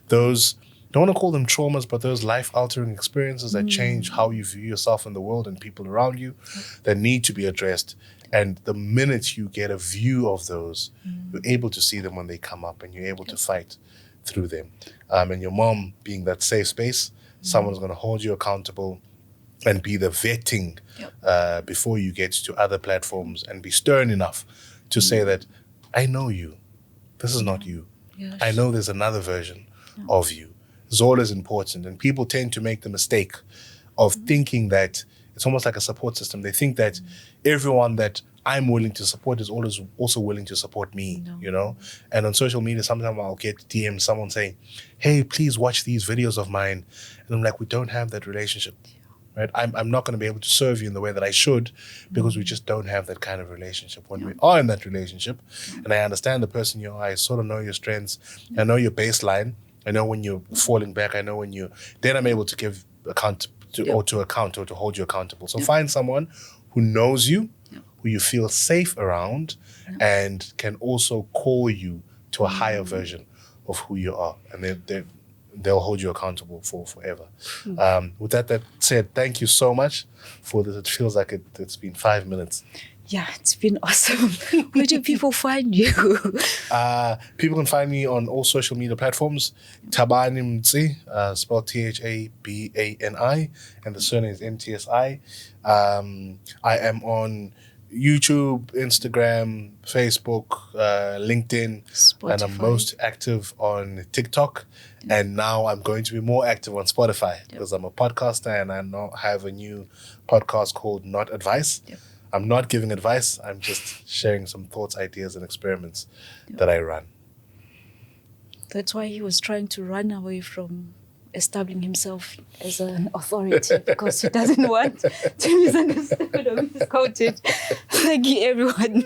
those, don't want to call them traumas, but those life-altering experiences that change how you view yourself in the world and people around you that need to be addressed. And the minute you get a view of those, you're able to see them when they come up and you're able to fight through them. And your mom being that safe space, someone's going to hold you accountable and be the vetting before you get to other platforms, and be stern enough to say that, I know you. This is not you. I know there's another version of you. Zol is important. And people tend to make the mistake of thinking that it's almost like a support system. They think that everyone that I'm willing to support is always also willing to support me, you know? And on social media, sometimes I'll get DM someone saying, hey, please watch these videos of mine. And I'm like, we don't have that relationship, right? I'm not going to be able to serve you in the way that I should because we just don't have that kind of relationship. When we are in that relationship and I understand the person you are, I sort of know your strengths, I know your baseline, I know when you're falling back, I know when then I'm able to give account or to hold you accountable. So find someone who knows you, who you feel safe around, and can also call you to a higher version of who you are. And they'll hold you accountable for forever. With that said, thank you so much for this. It feels like it's been 5 minutes. Yeah, it's been awesome. Where do people find you? People can find me on all social media platforms. Thabani Mtsi, spelled Thabani, and the surname is Mtsi. I am on YouTube, Instagram, Facebook, LinkedIn, Spotify. And I'm most active on TikTok. And now I'm going to be more active on Spotify because I'm a podcaster and I now have a new podcast called Not Advice. I'm not giving advice. I'm just sharing some thoughts, ideas, and experiments that I run. That's why he was trying to run away from establishing himself as an authority because he doesn't want to be misunderstood or misquoted. Thank you, everyone.